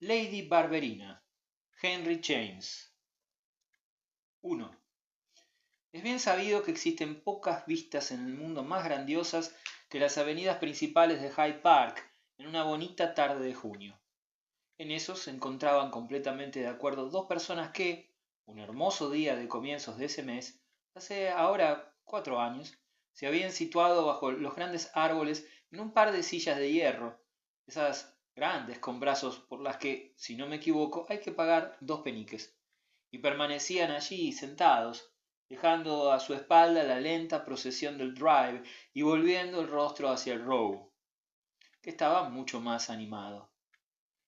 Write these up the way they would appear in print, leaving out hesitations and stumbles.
Lady Barberina, Henry James. 1. Es bien sabido que existen pocas vistas en el mundo más grandiosas que las avenidas principales de Hyde Park en una bonita tarde de junio. En eso se encontraban completamente de acuerdo dos personas que, un hermoso día de comienzos de ese mes, hace ahora 4 años, se habían situado bajo los grandes árboles en un par de sillas de hierro, esas grandes con brazos por las que, si no me equivoco, hay que pagar 2 peniques, y permanecían allí sentados, dejando a su espalda la lenta procesión del Drive y volviendo el rostro hacia el Row, que estaba mucho más animado.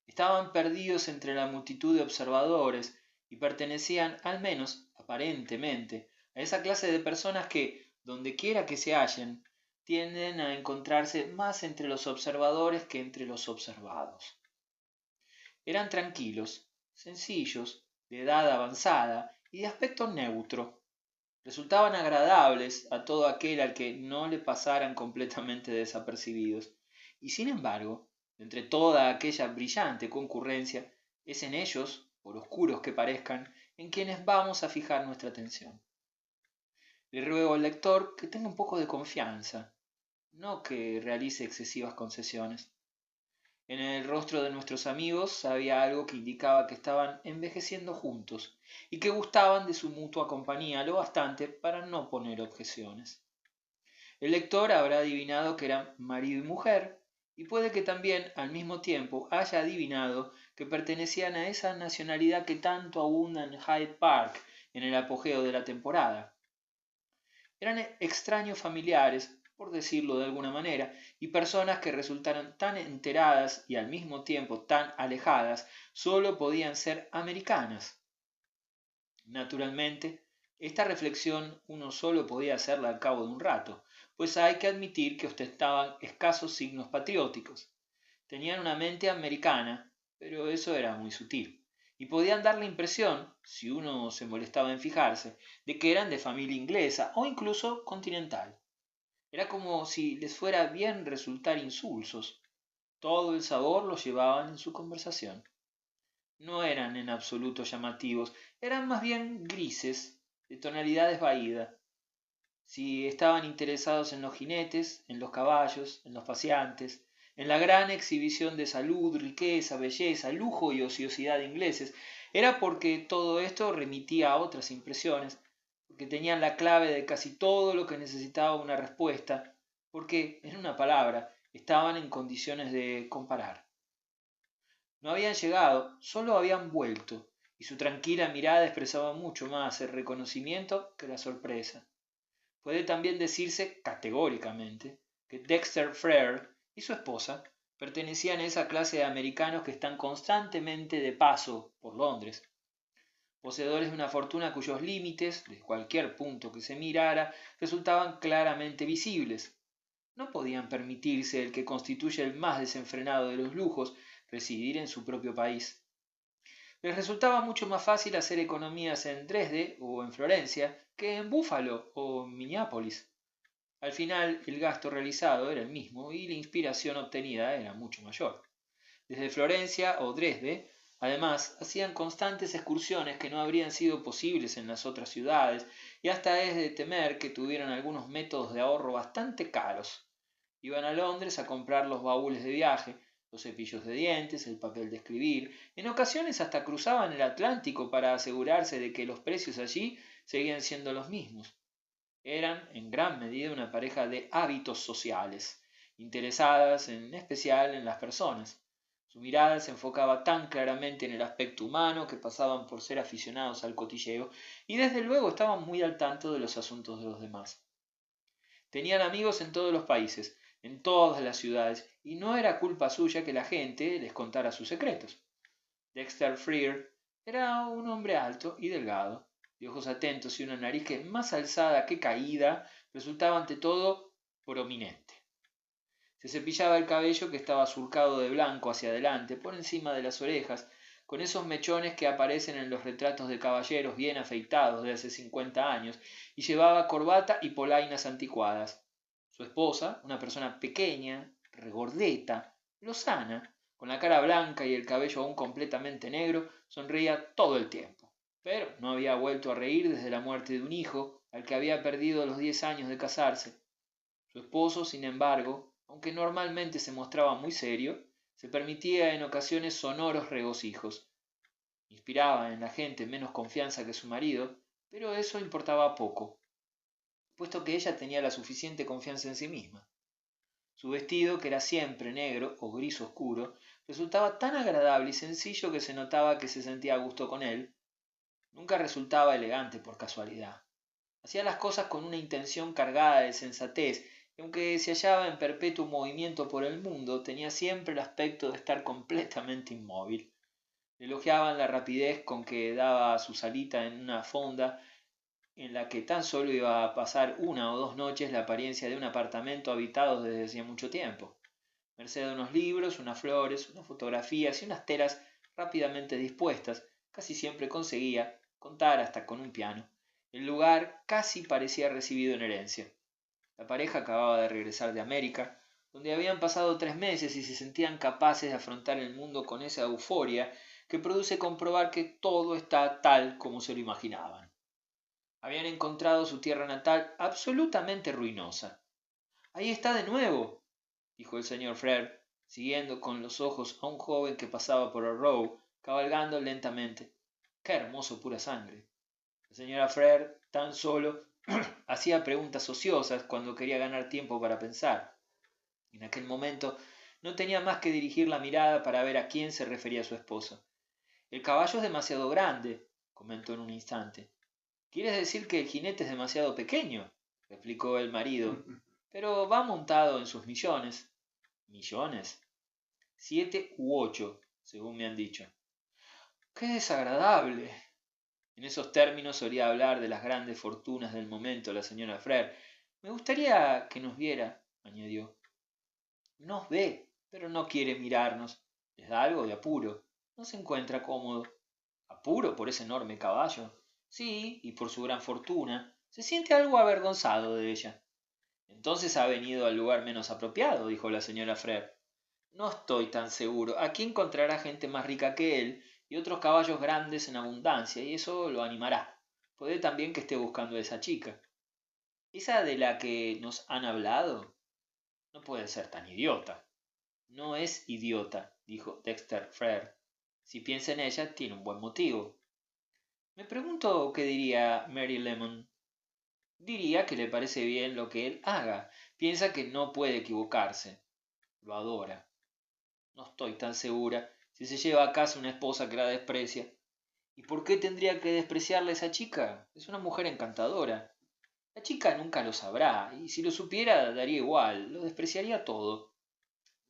Estaban perdidos entre la multitud de observadores y pertenecían, al menos aparentemente, a esa clase de personas que, dondequiera que se hallen, tienden a encontrarse más entre los observadores que entre los observados. Eran tranquilos, sencillos, de edad avanzada y de aspecto neutro. Resultaban agradables a todo aquel al que no le pasaran completamente desapercibidos, y sin embargo, entre toda aquella brillante concurrencia, es en ellos, por oscuros que parezcan, en quienes vamos a fijar nuestra atención. Le ruego al lector que tenga un poco de confianza, no que realice excesivas concesiones. En el rostro de nuestros amigos había algo que indicaba que estaban envejeciendo juntos y que gustaban de su mutua compañía lo bastante para no poner objeciones. El lector habrá adivinado que eran marido y mujer, y puede que también al mismo tiempo haya adivinado que pertenecían a esa nacionalidad que tanto abunda en Hyde Park en el apogeo de la temporada. Eran extraños familiares, por decirlo de alguna manera, y personas que resultaron tan enteradas y al mismo tiempo tan alejadas solo podían ser americanas. Naturalmente, esta reflexión uno solo podía hacerla al cabo de un rato, pues hay que admitir que ostentaban escasos signos patrióticos. Tenían una mente americana, pero eso era muy sutil, y podían dar la impresión, si uno se molestaba en fijarse, de que eran de familia inglesa o incluso continental. Era como si les fuera bien resultar insulsos. Todo el sabor lo llevaban en su conversación. No eran en absoluto llamativos, eran más bien grises, de tonalidades vaídas. Si estaban interesados en los jinetes, en los caballos, en los paseantes, en la gran exhibición de salud, riqueza, belleza, lujo y ociosidad ingleses, era porque todo esto remitía a otras impresiones, porque tenían la clave de casi todo lo que necesitaba una respuesta, porque, en una palabra, estaban en condiciones de comparar. No habían llegado, solo habían vuelto, y su tranquila mirada expresaba mucho más el reconocimiento que la sorpresa. Puede también decirse categóricamente que Dexter Freer y su esposa pertenecían a esa clase de americanos que están constantemente de paso por Londres, poseedores de una fortuna cuyos límites, desde cualquier punto que se mirara, resultaban claramente visibles. No podían permitirse el que constituye el más desenfrenado de los lujos, residir en su propio país. Les resultaba mucho más fácil hacer economías en Dresde o en Florencia que en Búfalo o en Minneapolis. Al final el gasto realizado era el mismo y la inspiración obtenida era mucho mayor. Desde Florencia o Dresde, además, hacían constantes excursiones que no habrían sido posibles en las otras ciudades, y hasta es de temer que tuvieran algunos métodos de ahorro bastante caros. Iban a Londres a comprar los baúles de viaje, los cepillos de dientes, el papel de escribir. En ocasiones hasta cruzaban el Atlántico para asegurarse de que los precios allí seguían siendo los mismos. Eran en gran medida una pareja de hábitos sociales, interesadas en especial en las personas. Su mirada se enfocaba tan claramente en el aspecto humano que pasaban por ser aficionados al cotilleo y desde luego estaban muy al tanto de los asuntos de los demás. Tenían amigos en todos los países, en todas las ciudades, y no era culpa suya que la gente les contara sus secretos. Dexter Freer era un hombre alto y delgado, de ojos atentos y una nariz que más alzada que caída resultaba ante todo prominente. Se cepillaba el cabello que estaba surcado de blanco hacia adelante, por encima de las orejas, con esos mechones que aparecen en los retratos de caballeros bien afeitados de hace 50 años, y llevaba corbata y polainas anticuadas. Su esposa, una persona pequeña, regordeta, lozana, Con la cara blanca y el cabello aún completamente negro, sonreía todo el tiempo. Pero no había vuelto a reír desde la muerte de un hijo, al que había perdido a los 10 años de casarse. Su esposo, sin embargo, aunque normalmente se mostraba muy serio, se permitía en ocasiones sonoros regocijos. Inspiraba en la gente menos confianza que su marido, pero eso importaba poco, puesto que ella tenía la suficiente confianza en sí misma. Su vestido, que era siempre negro o gris oscuro, resultaba tan agradable y sencillo que se notaba que se sentía a gusto con él. Nunca resultaba elegante por casualidad. Hacía las cosas con una intención cargada de sensatez, y aunque se hallaba en perpetuo movimiento por el mundo, tenía siempre el aspecto de estar completamente inmóvil. Elogiaban la rapidez con que daba su salita en una fonda en la que tan solo iba a pasar 1 o 2 noches, la apariencia de un apartamento habitado desde hacía mucho tiempo. Merced a unos libros, unas flores, unas fotografías y unas telas rápidamente dispuestas, casi siempre conseguía contar hasta con un piano. El lugar casi parecía recibido en herencia. La pareja acababa de regresar de América, donde habían pasado 3 meses y se sentían capaces de afrontar el mundo con esa euforia que produce comprobar que todo está tal como se lo imaginaban. Habían encontrado su tierra natal absolutamente ruinosa. Ahí está de nuevo, dijo el señor Frere, siguiendo con los ojos a un joven que pasaba por el Row, cabalgando lentamente. ¡Qué hermoso pura sangre! La señora Frere tan solo hacía preguntas ociosas cuando quería ganar tiempo para pensar. En aquel momento no tenía más que dirigir la mirada para ver a quién se refería su esposa. El caballo es demasiado grande, comentó en un instante. ¿Quieres decir que el jinete es demasiado pequeño?, replicó el marido, pero va montado en sus millones. ¿Millones? 7 u 8, según me han dicho. ¡Qué desagradable! En esos términos solía hablar de las grandes fortunas del momento la señora Frere. Me gustaría que nos viera, añadió. Nos ve, pero no quiere mirarnos. Les da algo de apuro. No se encuentra cómodo. ¿Apuro por ese enorme caballo? Sí, y por su gran fortuna. Se siente algo avergonzado de ella. Entonces ha venido al lugar menos apropiado, dijo la señora Frere. No estoy tan seguro. Aquí encontrará gente más rica que él y otros caballos grandes en abundancia, y eso lo animará. Puede también que esté buscando a esa chica. ¿Esa de la que nos han hablado? No puede ser tan idiota. No es idiota, dijo Dexter Frere. Si piensa en ella, tiene un buen motivo. Me pregunto qué diría Mary Lemon. Diría que le parece bien lo que él haga. Piensa que no puede equivocarse. Lo adora. No estoy tan segura. Si se lleva a casa una esposa que la desprecia. ¿Y por qué tendría que despreciarla esa chica? Es una mujer encantadora. La chica nunca lo sabrá, y si lo supiera daría igual, lo despreciaría todo.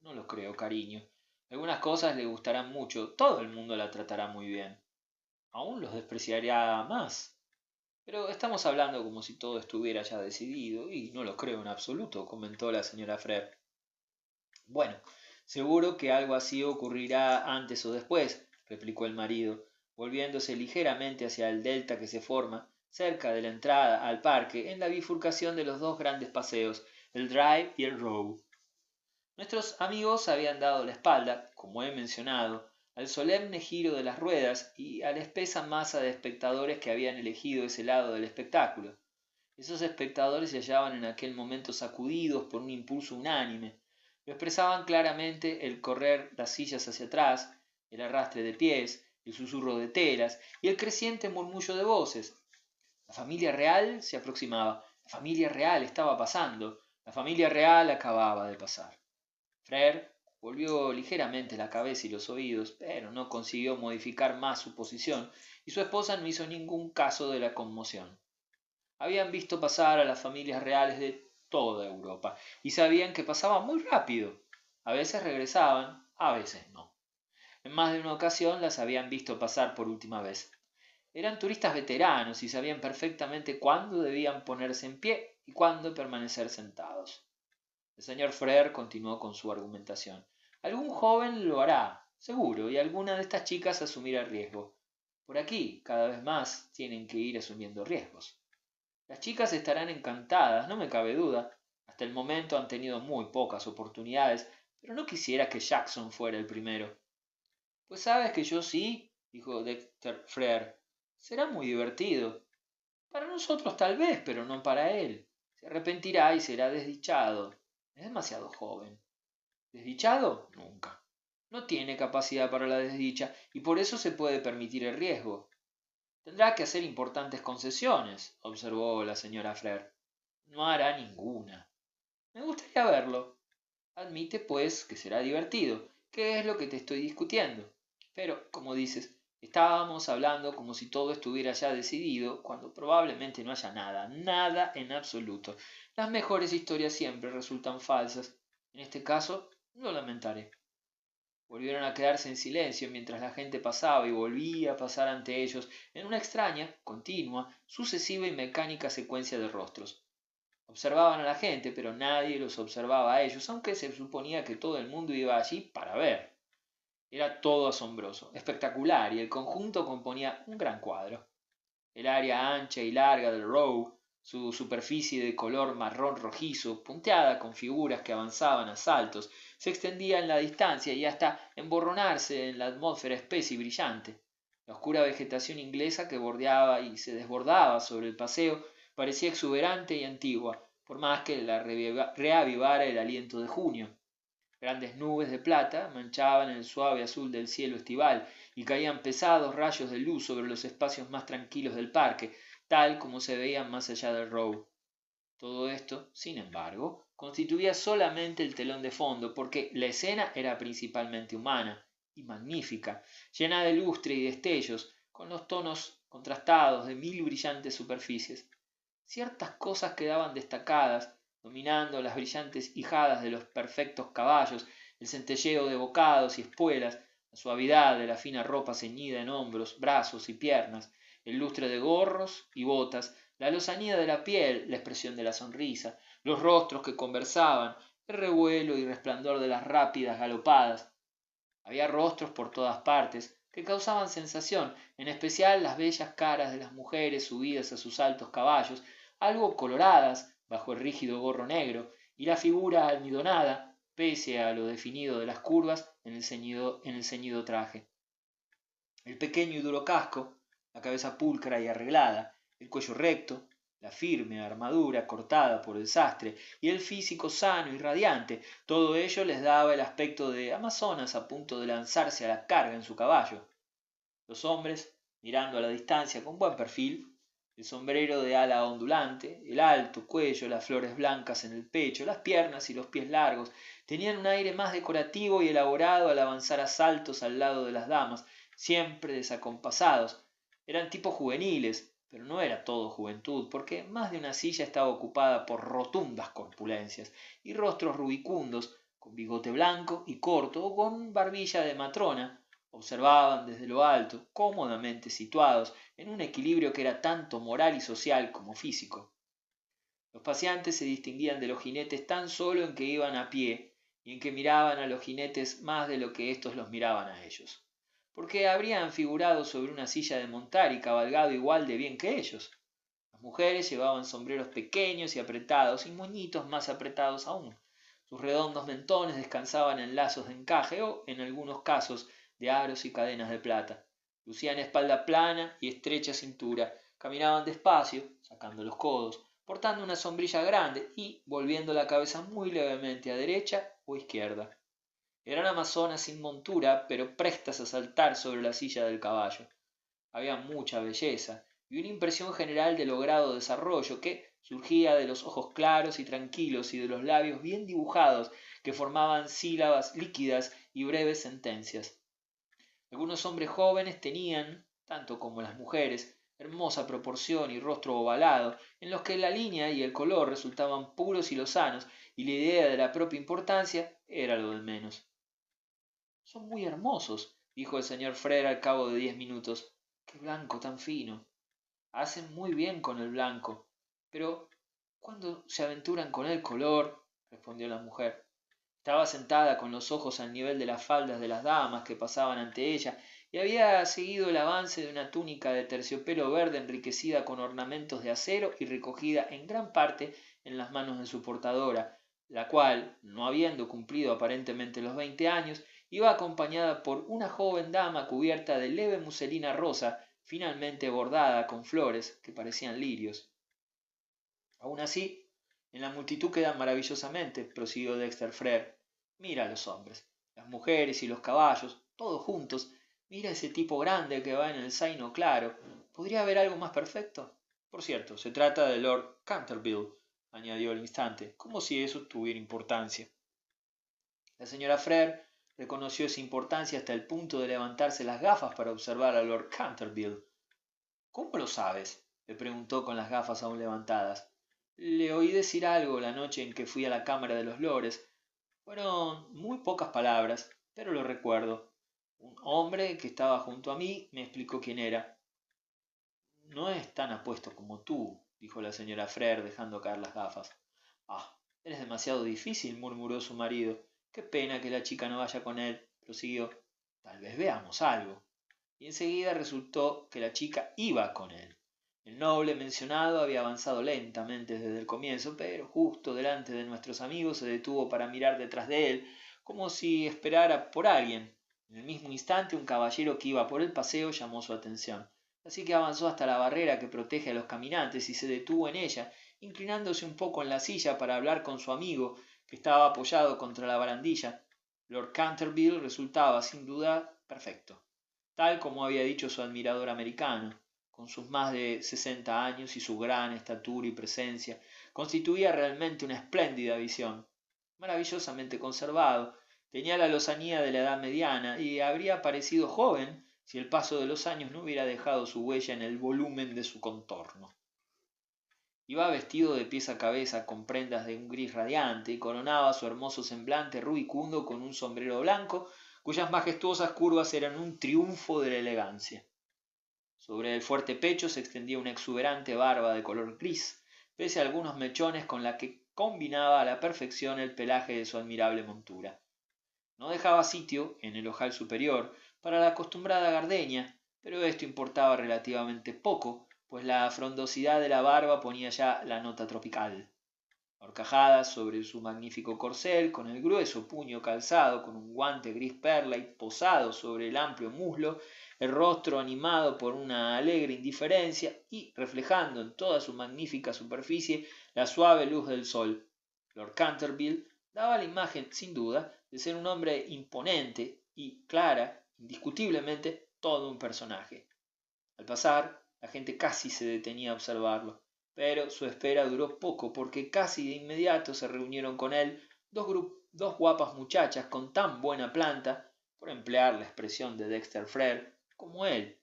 No lo creo, cariño. Algunas cosas le gustarán mucho, todo el mundo la tratará muy bien. Aún los despreciaría más. Pero estamos hablando como si todo estuviera ya decidido, y no lo creo en absoluto, comentó la señora Frere. Bueno, seguro que algo así ocurrirá antes o después, replicó el marido, volviéndose ligeramente hacia el delta que se forma, cerca de la entrada al parque, en la bifurcación de los dos grandes paseos, el Drive y el Row. Nuestros amigos habían dado la espalda, como he mencionado, al solemne giro de las ruedas y a la espesa masa de espectadores que habían elegido ese lado del espectáculo. Esos espectadores se hallaban en aquel momento sacudidos por un impulso unánime. Lo expresaban claramente el correr las sillas hacia atrás, el arrastre de pies, el susurro de telas y el creciente murmullo de voces. La familia real se aproximaba, la familia real estaba pasando, la familia real acababa de pasar. Frere volvió ligeramente la cabeza y los oídos, pero no consiguió modificar más su posición, y su esposa no hizo ningún caso de la conmoción. Habían visto pasar a las familias reales de toda Europa, y sabían que pasaban muy rápido. A veces regresaban, a veces no. En más de una ocasión las habían visto pasar por última vez. Eran turistas veteranos y sabían perfectamente cuándo debían ponerse en pie y cuándo permanecer sentados. El señor Frere continuó con su argumentación. Algún joven lo hará, seguro, y alguna de estas chicas asumirá el riesgo. Por aquí, cada vez más, tienen que ir asumiendo riesgos. Las chicas estarán encantadas, no me cabe duda. Hasta el momento han tenido muy pocas oportunidades, pero no quisiera que Jackson fuera el primero. Pues sabes que yo sí, dijo Dexter Frere. Será muy divertido. Para nosotros tal vez, pero no para él. Se arrepentirá y será desdichado. Es demasiado joven. ¿Desdichado? Nunca. No tiene capacidad para la desdicha y por eso se puede permitir el riesgo. Tendrá que hacer importantes concesiones, observó la señora Frere. No hará ninguna. Me gustaría verlo. Admite, pues, que será divertido, que es lo que te estoy discutiendo. Pero, como dices, estábamos hablando como si todo estuviera ya decidido, cuando probablemente no haya nada, nada en absoluto. Las mejores historias siempre resultan falsas. En este caso, lo lamentaré. Volvieron a quedarse en silencio mientras la gente pasaba y volvía a pasar ante ellos en una extraña, continua, sucesiva y mecánica secuencia de rostros. Observaban a la gente, pero nadie los observaba a ellos, aunque se suponía que todo el mundo iba allí para ver. Era todo asombroso, espectacular, y el conjunto componía un gran cuadro. El área ancha y larga del Row, su superficie de color marrón rojizo, punteada con figuras que avanzaban a saltos, se extendía en la distancia y hasta emborronarse en la atmósfera espesa y brillante. La oscura vegetación inglesa que bordeaba y se desbordaba sobre el paseo parecía exuberante y antigua, por más que la reavivara el aliento de junio. Grandes nubes de plata manchaban el suave azul del cielo estival y caían pesados rayos de luz sobre los espacios más tranquilos del parque, tal como se veían más allá del Row. Todo esto, sin embargo, constituía solamente el telón de fondo, porque la escena era principalmente humana y magnífica, llena de lustre y destellos, con los tonos contrastados de mil brillantes superficies. Ciertas cosas quedaban destacadas, dominando las brillantes ijadas de los perfectos caballos, el centelleo de bocados y espuelas, la suavidad de la fina ropa ceñida en hombros, brazos y piernas, el lustre de gorros y botas, la lozanía de la piel, la expresión de la sonrisa, los rostros que conversaban, el revuelo y resplandor de las rápidas galopadas. Había rostros por todas partes que causaban sensación, en especial las bellas caras de las mujeres subidas a sus altos caballos, algo coloradas bajo el rígido gorro negro, y la figura almidonada, pese a lo definido de las curvas en el ceñido traje. El pequeño y duro casco, la cabeza pulcra y arreglada, el cuello recto, la firme armadura cortada por el sastre y el físico sano y radiante, todo ello les daba el aspecto de amazonas a punto de lanzarse a la carga en su caballo. Los hombres, mirando a la distancia con buen perfil, el sombrero de ala ondulante, el alto cuello, las flores blancas en el pecho, las piernas y los pies largos, tenían un aire más decorativo y elaborado al avanzar a saltos al lado de las damas, siempre desacompasados. Eran tipos juveniles, pero no era todo juventud, porque más de una silla estaba ocupada por rotundas corpulencias y rostros rubicundos, con bigote blanco y corto o con barbilla de matrona. Observaban desde lo alto, cómodamente situados, en un equilibrio que era tanto moral y social como físico. Los paseantes se distinguían de los jinetes tan solo en que iban a pie y en que miraban a los jinetes más de lo que éstos los miraban a ellos, porque habrían figurado sobre una silla de montar y cabalgado igual de bien que ellos. Las mujeres llevaban sombreros pequeños y apretados y moñitos más apretados aún. Sus redondos mentones descansaban en lazos de encaje o, en algunos casos, de aros y cadenas de plata. Lucían espalda plana y estrecha cintura, caminaban despacio, sacando los codos, portando una sombrilla grande y volviendo la cabeza muy levemente a derecha o izquierda. Eran amazonas sin montura, pero prestas a saltar sobre la silla del caballo. Había mucha belleza y una impresión general de logrado desarrollo que surgía de los ojos claros y tranquilos y de los labios bien dibujados que formaban sílabas líquidas y breves sentencias. Algunos hombres jóvenes tenían, tanto como las mujeres, hermosa proporción y rostro ovalado, en los que la línea y el color resultaban puros y lozanos, y la idea de la propia importancia era lo de menos. Son muy hermosos, dijo el señor Frere al cabo de 10 minutos. ¡Qué blanco tan fino! Hacen muy bien con el blanco. Pero, ¿cuándo se aventuran con el color? Respondió la mujer. Estaba sentada con los ojos al nivel de las faldas de las damas que pasaban ante ella y había seguido el avance de una túnica de terciopelo verde enriquecida con ornamentos de acero y recogida en gran parte en las manos de su portadora, la cual, no habiendo cumplido aparentemente los 20 años, iba acompañada por una joven dama cubierta de leve muselina rosa, finalmente bordada con flores que parecían lirios. Aun así, en la multitud quedan maravillosamente, prosiguió Dexter Frere. Mira a los hombres, las mujeres y los caballos, todos juntos. Mira ese tipo grande que va en el zaino claro. ¿Podría haber algo más perfecto? Por cierto, se trata de Lord Canterville, añadió al instante, como si eso tuviera importancia. La señora Frere reconoció esa importancia hasta el punto de levantarse las gafas para observar a Lord Canterville. ¿Cómo lo sabes?, le preguntó con las gafas aún levantadas. Le oí decir algo la noche en que fui a la cámara de los lores. Fueron muy pocas palabras, pero lo recuerdo. Un hombre que estaba junto a mí me explicó quién era. No es tan apuesto como tú, dijo la señora Frere dejando caer las gafas. Ah, eres demasiado difícil, murmuró su marido. Qué pena que la chica no vaya con él, prosiguió. Tal vez veamos algo. Y enseguida resultó que la chica iba con él. El noble mencionado había avanzado lentamente desde el comienzo, pero justo delante de nuestros amigos se detuvo para mirar detrás de él, como si esperara por alguien. En el mismo instante un caballero que iba por el paseo llamó su atención, así que avanzó hasta la barrera que protege a los caminantes y se detuvo en ella, inclinándose un poco en la silla para hablar con su amigo, que estaba apoyado contra la barandilla. Lord Canterville resultaba, sin duda, perfecto, tal como había dicho su admirador americano. Con sus más de 60 años y su gran estatura y presencia, constituía realmente una espléndida visión. Maravillosamente conservado, tenía la lozanía de la edad mediana y habría parecido joven si el paso de los años no hubiera dejado su huella en el volumen de su contorno. Iba vestido de pies a cabeza con prendas de un gris radiante y coronaba su hermoso semblante rubicundo con un sombrero blanco cuyas majestuosas curvas eran un triunfo de la elegancia. Sobre el fuerte pecho se extendía una exuberante barba de color gris, pese a algunos mechones con la que combinaba a la perfección el pelaje de su admirable montura. No dejaba sitio, en el ojal superior, para la acostumbrada gardenia, pero esto importaba relativamente poco, pues la frondosidad de la barba ponía ya la nota tropical. Horcajadas sobre su magnífico corcel, con el grueso puño calzado con un guante gris perla y posado sobre el amplio muslo, el rostro animado por una alegre indiferencia y reflejando en toda su magnífica superficie la suave luz del sol. Lord Canterville daba la imagen, sin duda, de ser un hombre imponente y, clara, indiscutiblemente, todo un personaje. Al pasar, la gente casi se detenía a observarlo, pero su espera duró poco porque casi de inmediato se reunieron con él dos guapas muchachas con tan buena planta, por emplear la expresión de Dexter Frere, como él.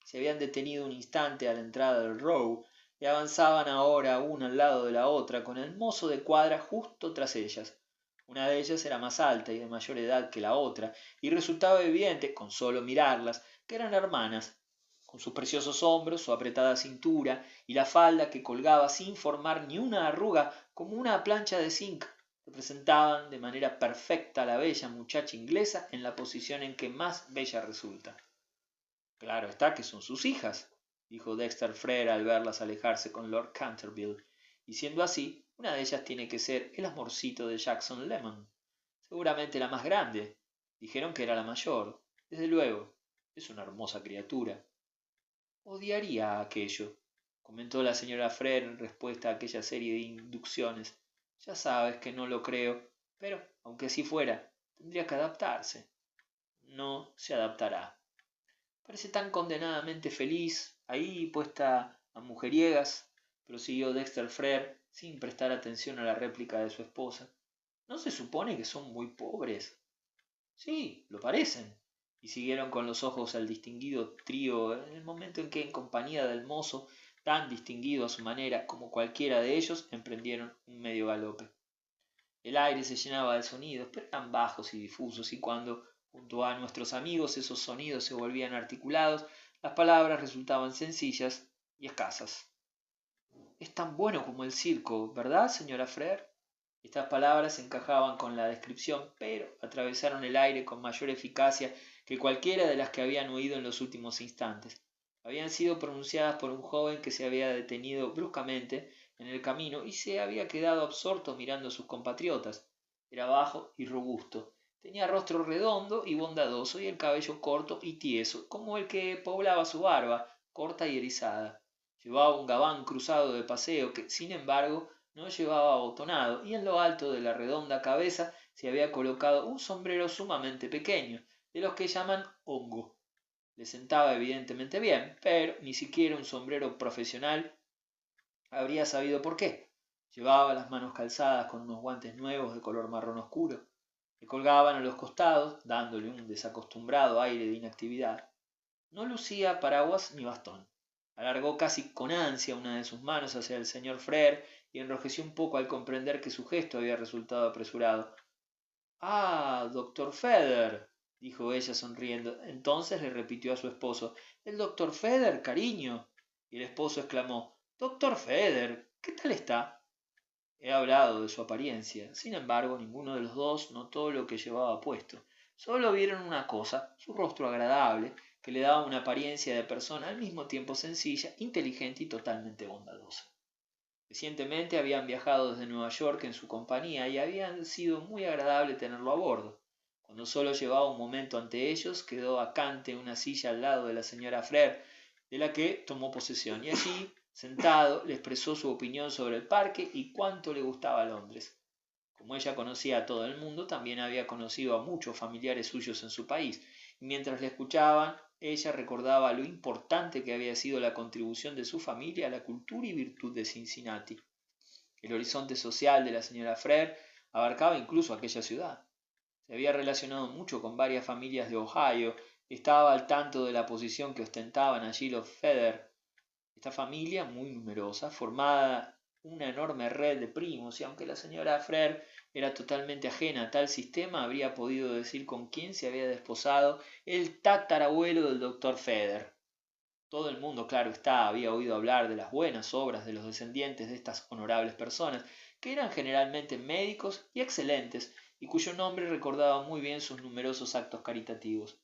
Se habían detenido un instante a la entrada del Row y avanzaban ahora una al lado de la otra con el mozo de cuadra justo tras ellas. Una de ellas era más alta y de mayor edad que la otra, y resultaba evidente, con solo mirarlas, que eran hermanas. Con sus preciosos hombros, su apretada cintura y la falda que colgaba sin formar ni una arruga como una plancha de zinc, representaban de manera perfecta a la bella muchacha inglesa en la posición en que más bella resulta. Claro está que son sus hijas, dijo Dexter Frere al verlas alejarse con Lord Canterville, y siendo así, una de ellas tiene que ser el amorcito de Jackson Lemon. Seguramente la más grande. Dijeron que era la mayor. Desde luego, es una hermosa criatura. Odiaría aquello, comentó la señora Frere en respuesta a aquella serie de inducciones. Ya sabes que no lo creo, pero, aunque así fuera, tendría que adaptarse. No se adaptará. Parece tan condenadamente feliz, ahí puesta a mujeriegas, prosiguió Dexter Frere, sin prestar atención a la réplica de su esposa. ¿No se supone que son muy pobres? Sí, lo parecen. Y siguieron con los ojos al distinguido trío en el momento en que, en compañía del mozo, tan distinguido a su manera como cualquiera de ellos, emprendieron un medio galope. El aire se llenaba de sonidos, pero eran bajos y difusos, y cuando, junto a nuestros amigos, esos sonidos se volvían articulados, las palabras resultaban sencillas y escasas. Es tan bueno como el circo, ¿verdad, señora Frere? Estas palabras encajaban con la descripción, pero atravesaron el aire con mayor eficacia que cualquiera de las que habían oído en los últimos instantes. Habían sido pronunciadas por un joven que se había detenido bruscamente en el camino y se había quedado absorto mirando a sus compatriotas. Era bajo y robusto. Tenía rostro redondo y bondadoso y el cabello corto y tieso, como el que poblaba su barba, corta y erizada. Llevaba un gabán cruzado de paseo que, sin embargo, no llevaba abotonado, y en lo alto de la redonda cabeza se había colocado un sombrero sumamente pequeño, de los que llaman hongo. Le sentaba evidentemente bien, pero ni siquiera un sombrero profesional habría sabido por qué. Llevaba las manos calzadas con unos guantes nuevos de color marrón oscuro. Le colgaban a los costados, dándole un desacostumbrado aire de inactividad. No lucía paraguas ni bastón. Alargó casi con ansia una de sus manos hacia el señor Frere y enrojeció un poco al comprender que su gesto había resultado apresurado. Ah, doctor Feder, dijo ella sonriendo. Entonces le repitió a su esposo: el doctor Feder, cariño. Y el esposo exclamó: doctor Feder, ¿qué tal está? He hablado de su apariencia. Sin embargo, ninguno de los dos notó lo que llevaba puesto. Solo vieron una cosa, su rostro agradable, que le daba una apariencia de persona al mismo tiempo sencilla, inteligente y totalmente bondadosa. Recientemente habían viajado desde Nueva York en su compañía y había sido muy agradable tenerlo a bordo. Cuando solo llevaba un momento ante ellos, quedó vacante una silla al lado de la señora Frere, de la que tomó posesión, y allí, sentado, le expresó su opinión sobre el parque y cuánto le gustaba Londres. Como ella conocía a todo el mundo, también había conocido a muchos familiares suyos en su país, y mientras le escuchaban, ella recordaba lo importante que había sido la contribución de su familia a la cultura y virtud de Cincinnati. El horizonte social de la señora Frere abarcaba incluso aquella ciudad. Se había relacionado mucho con varias familias de Ohio, estaba al tanto de la posición que ostentaban allí los Feder. Esta familia, muy numerosa, formaba una enorme red de primos, y aunque la señora Frere era totalmente ajena a tal sistema, habría podido decir con quién se había desposado el tatarabuelo del doctor Feder. Todo el mundo, claro está, había oído hablar de las buenas obras de los descendientes de estas honorables personas, que eran generalmente médicos y excelentes, y cuyo nombre recordaba muy bien sus numerosos actos caritativos.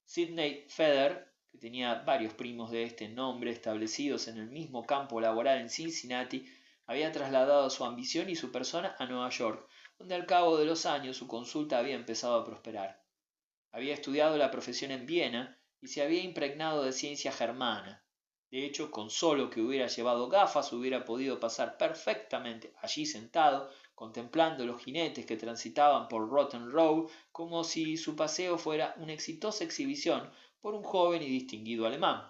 Sidney Feder, que tenía varios primos de este nombre establecidos en el mismo campo laboral en Cincinnati, había trasladado su ambición y su persona a Nueva York, donde al cabo de los años su consulta había empezado a prosperar. Había estudiado la profesión en Viena y se había impregnado de ciencia germana. De hecho, con solo que hubiera llevado gafas, hubiera podido pasar perfectamente allí sentado, contemplando los jinetes que transitaban por Rotten Row, como si su paseo fuera una exitosa exhibición por un joven y distinguido alemán.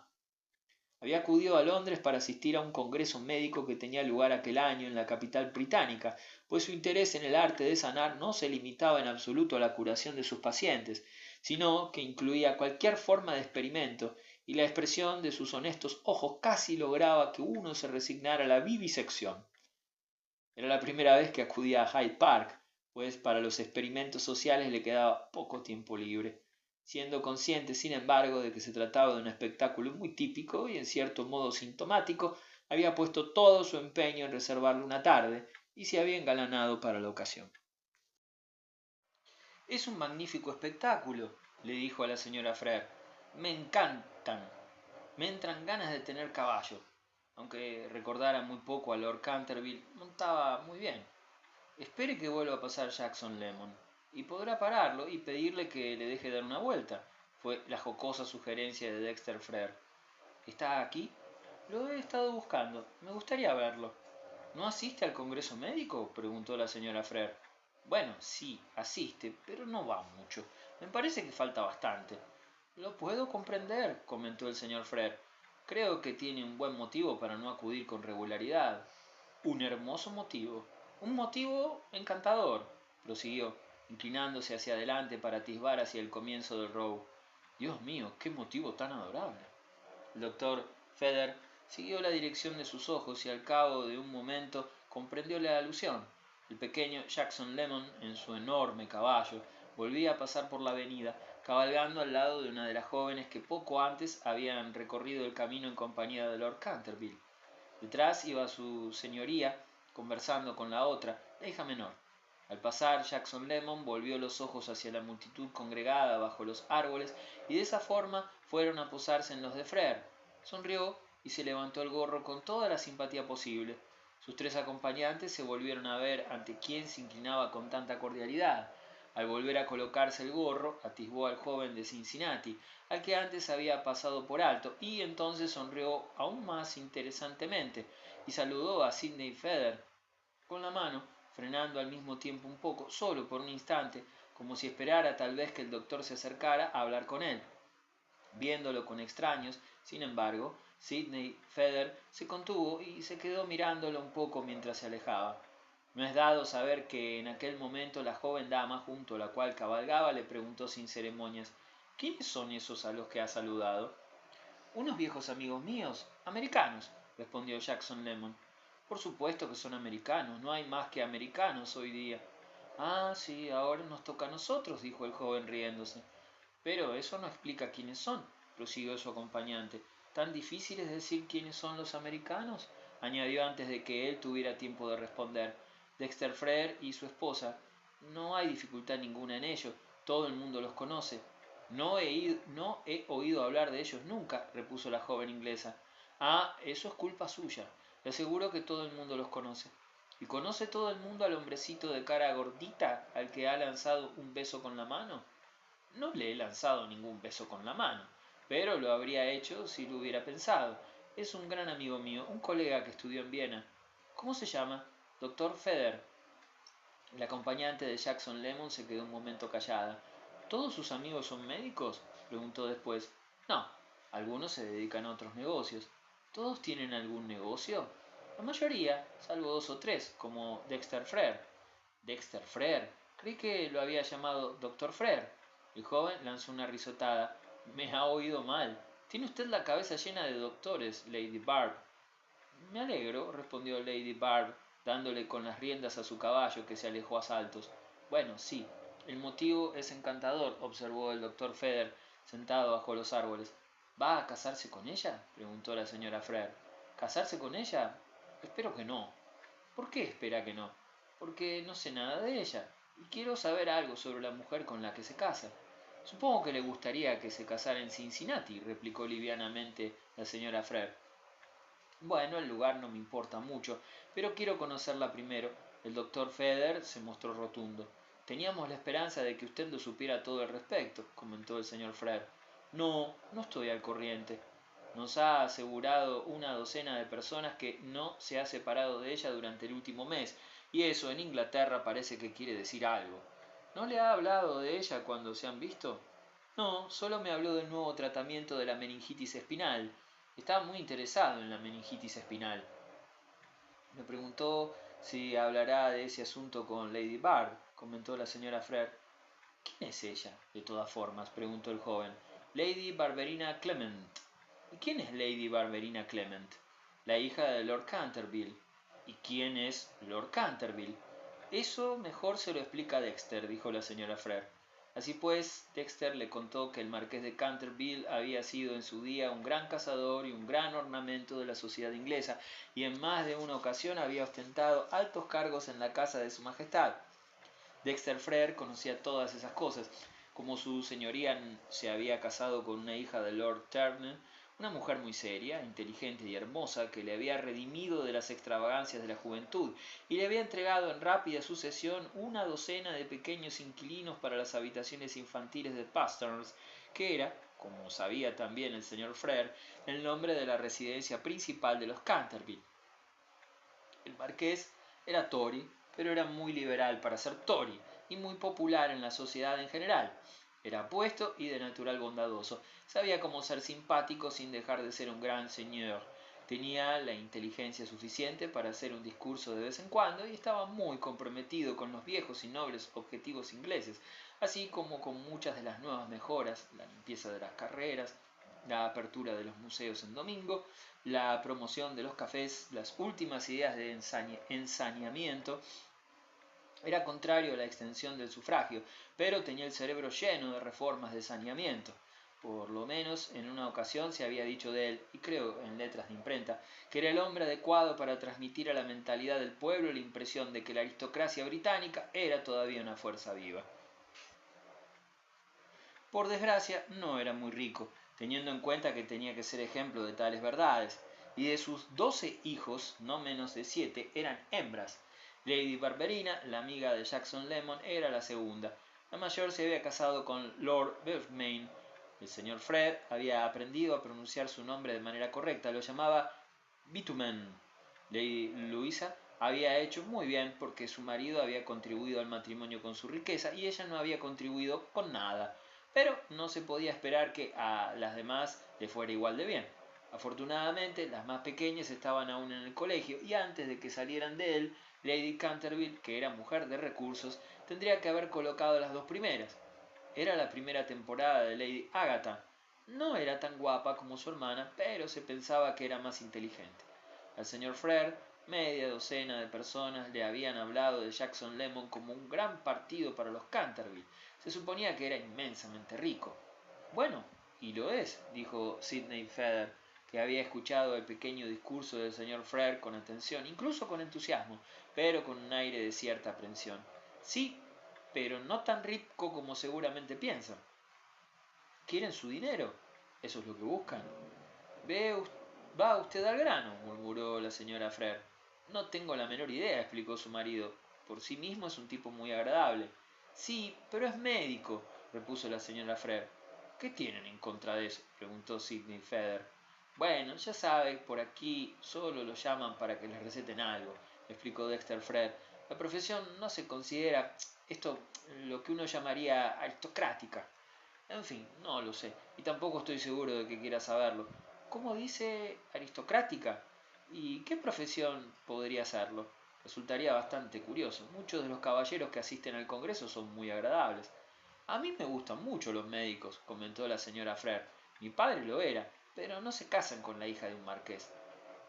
Había acudido a Londres para asistir a un congreso médico que tenía lugar aquel año en la capital británica, pues su interés en el arte de sanar no se limitaba en absoluto a la curación de sus pacientes, sino que incluía cualquier forma de experimento, y la expresión de sus honestos ojos casi lograba que uno se resignara a la vivisección. Era la primera vez que acudía a Hyde Park, pues para los experimentos sociales le quedaba poco tiempo libre, siendo consciente, sin embargo, de que se trataba de un espectáculo muy típico y en cierto modo sintomático, había puesto todo su empeño en reservarle una tarde y se había engalanado para la ocasión. Es un magnífico espectáculo, le dijo a la señora Frere. Me encantan. Me entran ganas de tener caballo. Aunque recordara muy poco a Lord Canterville, montaba muy bien. Espere que vuelva a pasar Jackson Lemon, y podrá pararlo y pedirle que le deje dar una vuelta, fue la jocosa sugerencia de Dexter Frere. ¿Está aquí? Lo he estado buscando. Me gustaría verlo. ¿No asiste al congreso médico?, preguntó la señora Frere. Bueno, sí, asiste, pero no va mucho. Me parece que falta bastante. Lo puedo comprender, comentó el señor Frere. Creo que tiene un buen motivo para no acudir con regularidad. Un hermoso motivo. Un motivo encantador, prosiguió, inclinándose hacia adelante para atisbar hacia el comienzo del Row. Dios mío, qué motivo tan adorable. El doctor Feder siguió la dirección de sus ojos y al cabo de un momento comprendió la alusión. El pequeño Jackson Lemon, en su enorme caballo, volvía a pasar por la avenida, cabalgando al lado de una de las jóvenes que poco antes habían recorrido el camino en compañía de Lord Canterville. Detrás iba su señoría, conversando con la otra, la hija menor. Al pasar, Jackson Lemon volvió los ojos hacia la multitud congregada bajo los árboles y de esa forma fueron a posarse en los de Frere. Sonrió y se levantó el gorro con toda la simpatía posible. Sus tres acompañantes se volvieron a ver ante quien se inclinaba con tanta cordialidad. Al volver a colocarse el gorro, atisbó al joven de Cincinnati, al que antes había pasado por alto, y entonces sonrió aún más interesantemente y saludó a Sidney Feather con la mano, frenando al mismo tiempo un poco, solo por un instante, como si esperara tal vez que el doctor se acercara a hablar con él. Viéndolo con extraños, sin embargo, Sidney Feather se contuvo y se quedó mirándolo un poco mientras se alejaba. No es dado saber que en aquel momento la joven dama junto a la cual cabalgaba le preguntó sin ceremonias: ¿Quiénes son esos a los que ha saludado? Unos viejos amigos míos, americanos, respondió Jackson Lemon. Por supuesto que son americanos, no hay más que americanos hoy día. Ah, sí, ahora nos toca a nosotros, dijo el joven riéndose. Pero eso no explica quiénes son, prosiguió su acompañante. ¿Tan difícil es decir quiénes son los americanos? Añadió antes de que él tuviera tiempo de responder. Dexter Frere y su esposa. No hay dificultad ninguna en ello. Todo el mundo los conoce. No he oído hablar de ellos nunca, repuso la joven inglesa. Ah, eso es culpa suya. Le aseguro que todo el mundo los conoce. ¿Y conoce todo el mundo al hombrecito de cara gordita al que ha lanzado un beso con la mano? No le he lanzado ningún beso con la mano, pero lo habría hecho si lo hubiera pensado. Es un gran amigo mío, un colega que estudió en Viena. ¿Cómo se llama? Doctor Feder. La acompañante de Jackson Lemon se quedó un momento callada. ¿Todos sus amigos son médicos?, preguntó después. No, algunos se dedican a otros negocios. ¿Todos tienen algún negocio? La mayoría, salvo dos o tres, como Dexter Frere. Dexter Frere. Creí que lo había llamado Doctor Frere. El joven lanzó una risotada. Me ha oído mal. Tiene usted la cabeza llena de doctores, Lady Barb. Me alegro, respondió Lady Barb, dándole con las riendas a su caballo, que se alejó a saltos. Bueno, sí, el motivo es encantador, observó el doctor Feder, sentado bajo los árboles. ¿Va a casarse con ella?, preguntó la señora Frere. ¿Casarse con ella? Espero que no. ¿Por qué espera que no? Porque no sé nada de ella, y quiero saber algo sobre la mujer con la que se casa. Supongo que le gustaría que se casara en Cincinnati, replicó livianamente la señora Frere. Bueno, el lugar no me importa mucho, pero quiero conocerla primero. El doctor Feder se mostró rotundo. Teníamos la esperanza de que usted lo supiera todo al respecto, comentó el señor Frere. No, no estoy al corriente. Nos ha asegurado una docena de personas que no se ha separado de ella durante el último mes, y eso en Inglaterra parece que quiere decir algo. ¿No le ha hablado de ella cuando se han visto? No, solo me habló del nuevo tratamiento de la meningitis espinal. Estaba muy interesado en la meningitis espinal. Me preguntó si hablará de ese asunto con Lady Barb, comentó la señora Frere. ¿Quién es ella, de todas formas?, preguntó el joven. Lady Barberina Clement. ¿Y quién es Lady Barberina Clement? La hija de Lord Canterville. ¿Y quién es Lord Canterville? Eso mejor se lo explica Dexter, dijo la señora Frere. Así pues, Dexter le contó que el marqués de Canterville había sido en su día un gran cazador y un gran ornamento de la sociedad inglesa, y en más de una ocasión había ostentado altos cargos en la casa de su majestad. Dexter Frere conocía todas esas cosas, como su señoría se había casado con una hija de Lord Turner, una mujer muy seria, inteligente y hermosa, que le había redimido de las extravagancias de la juventud y le había entregado en rápida sucesión una docena de pequeños inquilinos para las habitaciones infantiles de Pasterns, que era, como sabía también el señor Frere, el nombre de la residencia principal de los Canterville. El marqués era Tory, pero era muy liberal para ser Tory y muy popular en la sociedad en general. Era apuesto y de natural bondadoso. Sabía cómo ser simpático sin dejar de ser un gran señor. Tenía la inteligencia suficiente para hacer un discurso de vez en cuando y estaba muy comprometido con los viejos y nobles objetivos ingleses, así como con muchas de las nuevas mejoras, la limpieza de las carreras, la apertura de los museos en domingo, la promoción de los cafés, las últimas ideas de ensañamiento. Era contrario a la extensión del sufragio, pero tenía el cerebro lleno de reformas de saneamiento. Por lo menos en una ocasión se había dicho de él, y creo en letras de imprenta, que era el hombre adecuado para transmitir a la mentalidad del pueblo la impresión de que la aristocracia británica era todavía una fuerza viva. Por desgracia, no era muy rico, teniendo en cuenta que tenía que ser ejemplo de tales verdades. y de sus 12 hijos, no menos de 7 eran hembras. Lady Barberina, la amiga de Jackson Lemon, era la segunda. La mayor se había casado con Lord Beltmane. El señor Fred había aprendido a pronunciar su nombre de manera correcta, lo llamaba Bitumen. Lady Louisa había hecho muy bien porque su marido había contribuido al matrimonio con su riqueza y ella no había contribuido con nada, pero no se podía esperar que a las demás le fuera igual de bien. Afortunadamente, las más pequeñas estaban aún en el colegio y antes de que salieran de él, Lady Canterville, que era mujer de recursos, tendría que haber colocado las dos primeras. Era la primera temporada de Lady Agatha. No era tan guapa como su hermana, pero se pensaba que era más inteligente. Al señor Frere, media docena de personas le habían hablado de Jackson Lemon como un gran partido para los Canterville. Se suponía que era inmensamente rico. Bueno, y lo es, dijo Sidney Feather, que había escuchado el pequeño discurso del señor Frere con atención, incluso con entusiasmo, pero con un aire de cierta aprensión. Sí, pero no tan rico como seguramente piensan. ¿Quieren su dinero? ¿Eso es lo que buscan? Va usted al grano, murmuró la señora Frere. No tengo la menor idea, explicó su marido. Por sí mismo es un tipo muy agradable. Sí, pero es médico, repuso la señora Frere. ¿Qué tienen en contra de eso? Preguntó Sidney Feather. Bueno, ya sabe, por aquí solo lo llaman para que les receten algo, explicó Dexter Frere. La profesión no se considera esto lo que uno llamaría aristocrática. En fin, no lo sé, y tampoco estoy seguro de que quiera saberlo. ¿Cómo dice aristocrática? ¿Y qué profesión podría serlo? Resultaría bastante curioso. Muchos de los caballeros que asisten al Congreso son muy agradables. A mí me gustan mucho los médicos, comentó la señora Frere. Mi padre lo era, pero no se casan con la hija de un marqués.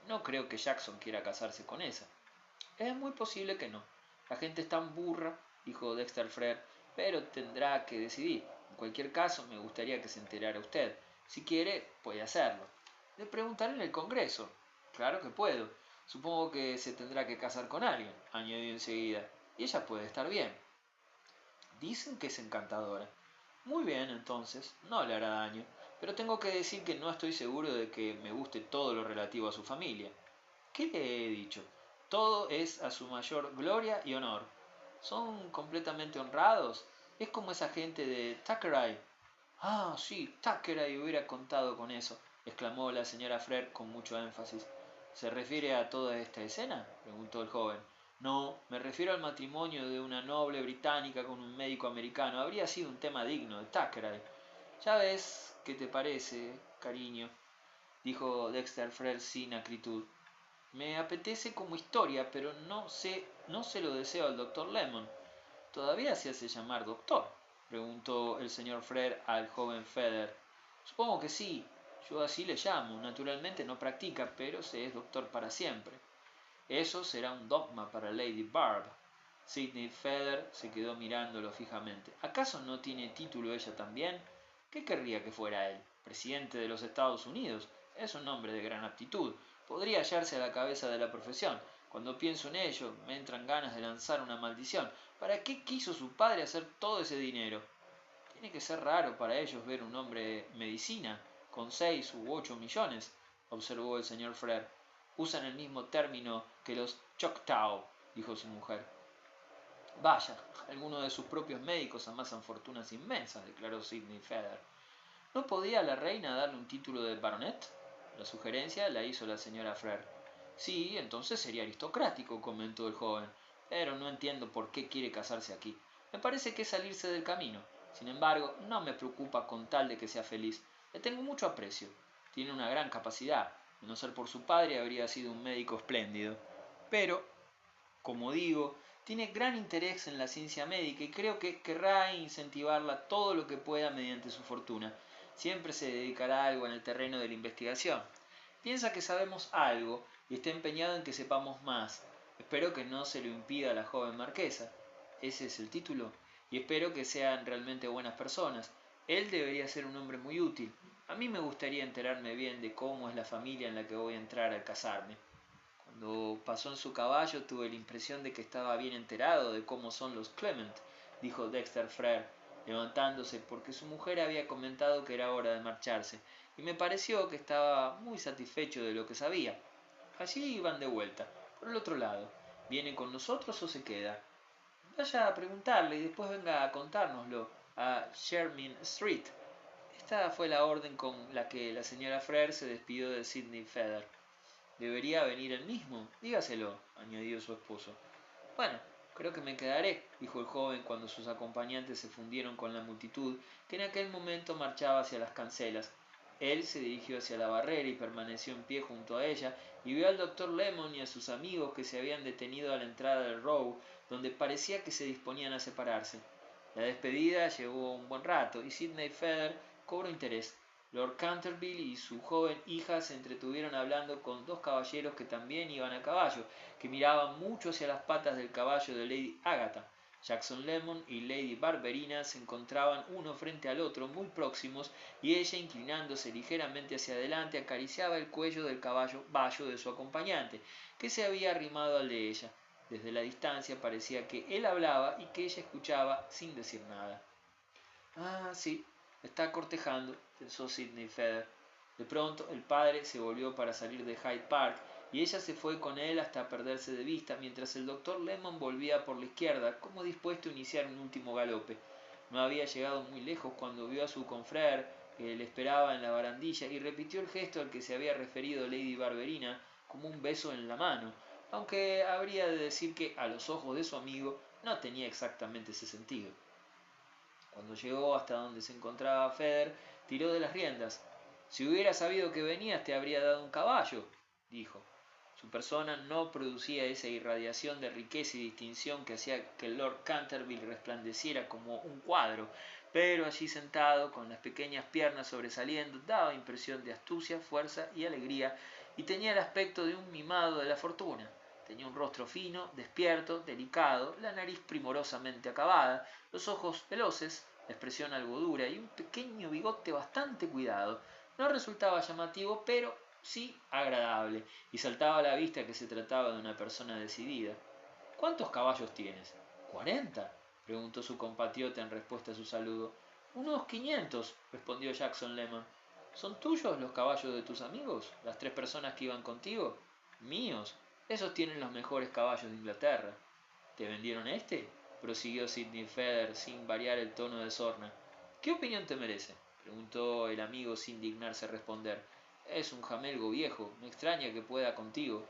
No creo que Jackson quiera casarse con esa. Es muy posible que no. La gente es tan burra, dijo Dexter Frere, pero tendrá que decidir. En cualquier caso, me gustaría que se enterara usted. Si quiere, puede hacerlo. Le preguntaré en el Congreso. Claro que puedo. Supongo que se tendrá que casar con alguien, añadió enseguida. Y ella puede estar bien. Dicen que es encantadora. Muy bien, entonces, no le hará daño. Pero tengo que decir que no estoy seguro de que me guste todo lo relativo a su familia. ¿Qué le he dicho? Todo es a su mayor gloria y honor. Son completamente honrados. Es como esa gente de Thackeray. Ah, sí, Thackeray hubiera contado con eso, exclamó la señora Frere con mucho énfasis. ¿Se refiere a toda esta escena? Preguntó el joven. No, me refiero al matrimonio de una noble británica con un médico americano. Habría sido un tema digno de Thackeray. Ya ves qué te parece, cariño, dijo Dexter Frere sin acritud. Me apetece como historia, pero no se lo deseo al doctor Lemon. ¿Todavía se hace llamar doctor? Preguntó el señor Frere al joven Feather. Supongo que sí, yo así le llamo. Naturalmente no practica, pero se es doctor para siempre. Eso será un dogma para Lady Barb. Sidney Feather se quedó mirándolo fijamente. ¿Acaso no tiene título ella también? ¿Qué querría que fuera él? Presidente de los Estados Unidos. Es un hombre de gran aptitud. Podría hallarse a la cabeza de la profesión. Cuando pienso en ello, me entran ganas de lanzar una maldición. ¿Para qué quiso su padre hacer todo ese dinero? Tiene que ser raro para ellos ver un hombre de medicina con 6 u 8 millones, observó el señor Frere. Usan el mismo término que los Choctaw, dijo su mujer. Vaya, algunos de sus propios médicos amasan fortunas inmensas, declaró Sidney Feather. ¿No podía la reina darle un título de baronet? La sugerencia la hizo la señora Frere. Sí, entonces sería aristocrático, comentó el joven, pero no entiendo por qué quiere casarse aquí. Me parece que es salirse del camino. Sin embargo, no me preocupa con tal de que sea feliz. Le tengo mucho aprecio. Tiene una gran capacidad. De no ser por su padre, habría sido un médico espléndido. Pero, como digo, tiene gran interés en la ciencia médica y creo que querrá incentivarla todo lo que pueda mediante su fortuna. Siempre se dedicará a algo en el terreno de la investigación. Piensa que sabemos algo y está empeñado en que sepamos más. Espero que no se lo impida a la joven marquesa. Ese es el título. Y espero que sean realmente buenas personas. Él debería ser un hombre muy útil. A mí me gustaría enterarme bien de cómo es la familia en la que voy a entrar al casarme. Cuando pasó en su caballo tuve la impresión de que estaba bien enterado de cómo son los Clement, dijo Dexter Frere. levantándose porque su mujer había comentado que era hora de marcharse, y me pareció que estaba muy satisfecho de lo que sabía. Allí van de vuelta, por el otro lado. ¿Viene con nosotros o se queda? Vaya a preguntarle y después venga a contárnoslo a Sherman Street. Esta fue la orden con la que la señora Frere se despidió de Sidney Feather. Debería venir él mismo, dígaselo, añadió su esposo. Bueno, creo que me quedaré, dijo el joven cuando sus acompañantes se fundieron con la multitud que en aquel momento marchaba hacia las cancelas. Él se dirigió hacia la barrera y permaneció en pie junto a ella y vio al doctor Lemon y a sus amigos que se habían detenido a la entrada del Row, donde parecía que se disponían a separarse. La despedida llevó un buen rato y Sidney Feather cobró interés. Lord Canterville y su joven hija se entretuvieron hablando con dos caballeros que también iban a caballo, que miraban mucho hacia las patas del caballo de Lady Agatha. Jackson Lemon y Lady Barberina se encontraban uno frente al otro muy próximos y ella, inclinándose ligeramente hacia adelante, acariciaba el cuello del caballo bayo de su acompañante, que se había arrimado al de ella. Desde la distancia parecía que él hablaba y que ella escuchaba sin decir nada. Ah, sí, está cortejando, pensó Sidney Feather. De pronto el padre se volvió para salir de Hyde Park y ella se fue con él hasta perderse de vista mientras el doctor Lemon volvía por la izquierda como dispuesto a iniciar un último galope. No había llegado muy lejos cuando vio a su confrère que le esperaba en la barandilla y repitió el gesto al que se había referido Lady Barberina como un beso en la mano, aunque habría de decir que a los ojos de su amigo no tenía exactamente ese sentido. Cuando llegó hasta donde se encontraba Feather, tiró de las riendas. Si hubiera sabido que venías te habría dado un caballo, dijo. Su persona no producía esa irradiación de riqueza y distinción que hacía que el Lord Canterville resplandeciera como un cuadro, pero allí sentado, con las pequeñas piernas sobresaliendo, daba impresión de astucia, fuerza y alegría, y tenía el aspecto de un mimado de la fortuna. Tenía un rostro fino, despierto, delicado, la nariz primorosamente acabada, los ojos veloces, la expresión algo dura y un pequeño bigote bastante cuidado. No resultaba llamativo, pero sí agradable, y saltaba a la vista que se trataba de una persona decidida. ¿Cuántos caballos tienes? —¿40? —preguntó su compatriota en respuesta a su saludo. —Unos 500 —respondió Jackson Lemon. —¿Son tuyos los caballos de tus amigos, las 3 personas que iban contigo? —Míos. Esos tienen los mejores caballos de Inglaterra. —¿Te vendieron este? —prosiguió Sidney Feather sin variar el tono de sorna. —¿Qué opinión te merece? —preguntó el amigo sin dignarse responder. —Es un jamelgo viejo. Me extraña que pueda contigo.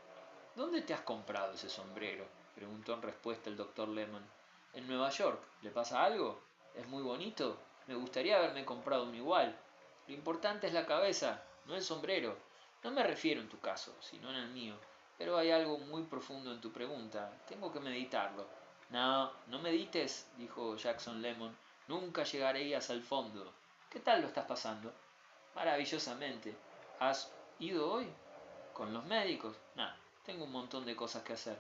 —¿Dónde te has comprado ese sombrero? —preguntó en respuesta el doctor Lemon. —En Nueva York. ¿Le pasa algo? ¿Es muy bonito? Me gustaría haberme comprado uno igual. Lo importante es la cabeza, no el sombrero. No me refiero en tu caso, sino en el mío. Pero hay algo muy profundo en tu pregunta. Tengo que meditarlo. No, no medites, dijo Jackson Lemon. Nunca llegaréis al fondo. ¿Qué tal lo estás pasando? Maravillosamente. ¿Has ido hoy? ¿Con los médicos? Nah, tengo un montón de cosas que hacer.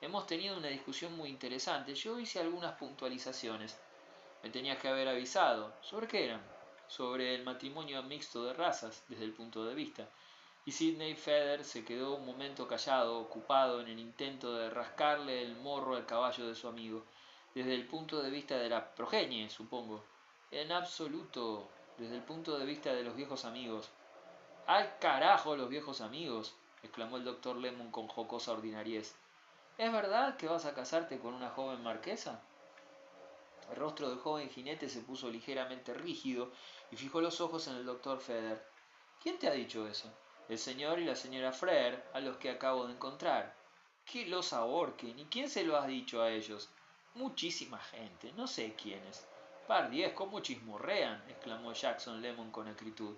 Hemos tenido una discusión muy interesante. Yo hice algunas puntualizaciones. Me tenías que haber avisado. ¿Sobre qué eran? Sobre el matrimonio mixto de razas, desde el punto de vista. Y Sidney Feather se quedó un momento callado, ocupado en el intento de rascarle el morro al caballo de su amigo. Desde el punto de vista de la progenie, supongo. En absoluto, desde el punto de vista de los viejos amigos. ¡Al carajo los viejos amigos! Exclamó el doctor Lemon con jocosa ordinariez. ¿Es verdad que vas a casarte con una joven marquesa? El rostro del joven jinete se puso ligeramente rígido y fijó los ojos en el doctor Feather. ¿Quién te ha dicho eso? El señor y la señora Frere, a los que acabo de encontrar. Que los ahorquen. ¿Y quién se lo ha dicho a ellos? Muchísima gente, no sé quiénes. Pardiez, cómo chismorrean, exclamó Jackson Lemon con acritud.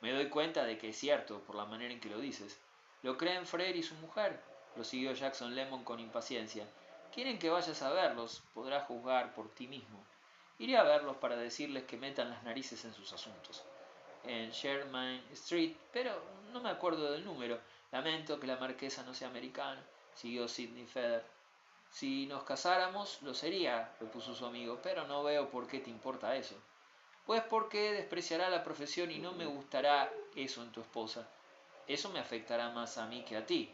Me doy cuenta de que es cierto, por la manera en que lo dices. ¿Lo creen Frere y su mujer? Prosiguió Jackson Lemon con impaciencia. Quieren que vayas a verlos, podrás juzgar por ti mismo. Iré a verlos para decirles que metan las narices en sus asuntos. En Sherman Street, pero no me acuerdo del número. Lamento que la marquesa no sea americana, siguió Sidney Feather. Si nos casáramos, lo sería, repuso su amigo, pero no veo por qué te importa eso. Pues porque despreciará la profesión y no me gustará eso en tu esposa. Eso me afectará más a mí que a ti.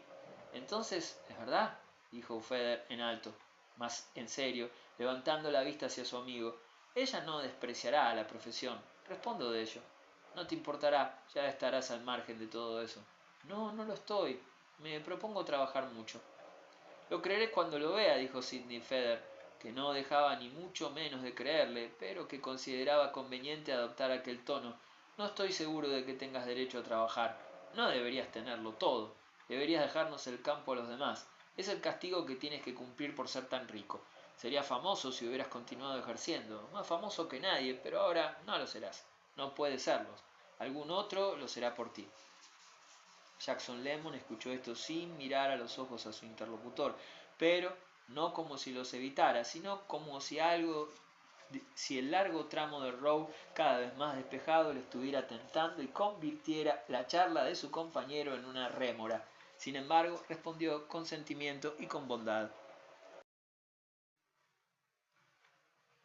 Entonces, ¿es verdad? Dijo Feather en alto, más en serio, levantando la vista hacia su amigo. Ella no despreciará la profesión, respondo de ello. No te importará, ya estarás al margen de todo eso. No, no lo estoy. Me propongo trabajar mucho. Lo creeré cuando lo vea, dijo Sidney Feather, que no dejaba ni mucho menos de creerle, pero que consideraba conveniente adoptar aquel tono. No estoy seguro de que tengas derecho a trabajar. No deberías tenerlo todo. Deberías dejarnos el campo a los demás. Es el castigo que tienes que cumplir por ser tan rico. Serías famoso si hubieras continuado ejerciendo. Más famoso que nadie, pero ahora no lo serás. No puedes serlo. Algún otro lo será por ti. Jackson Lemon escuchó esto sin mirar a los ojos a su interlocutor, pero no como si los evitara, sino como si el largo tramo de Row, cada vez más despejado, le estuviera tentando y convirtiera la charla de su compañero en una rémora. Sin embargo, respondió con sentimiento y con bondad.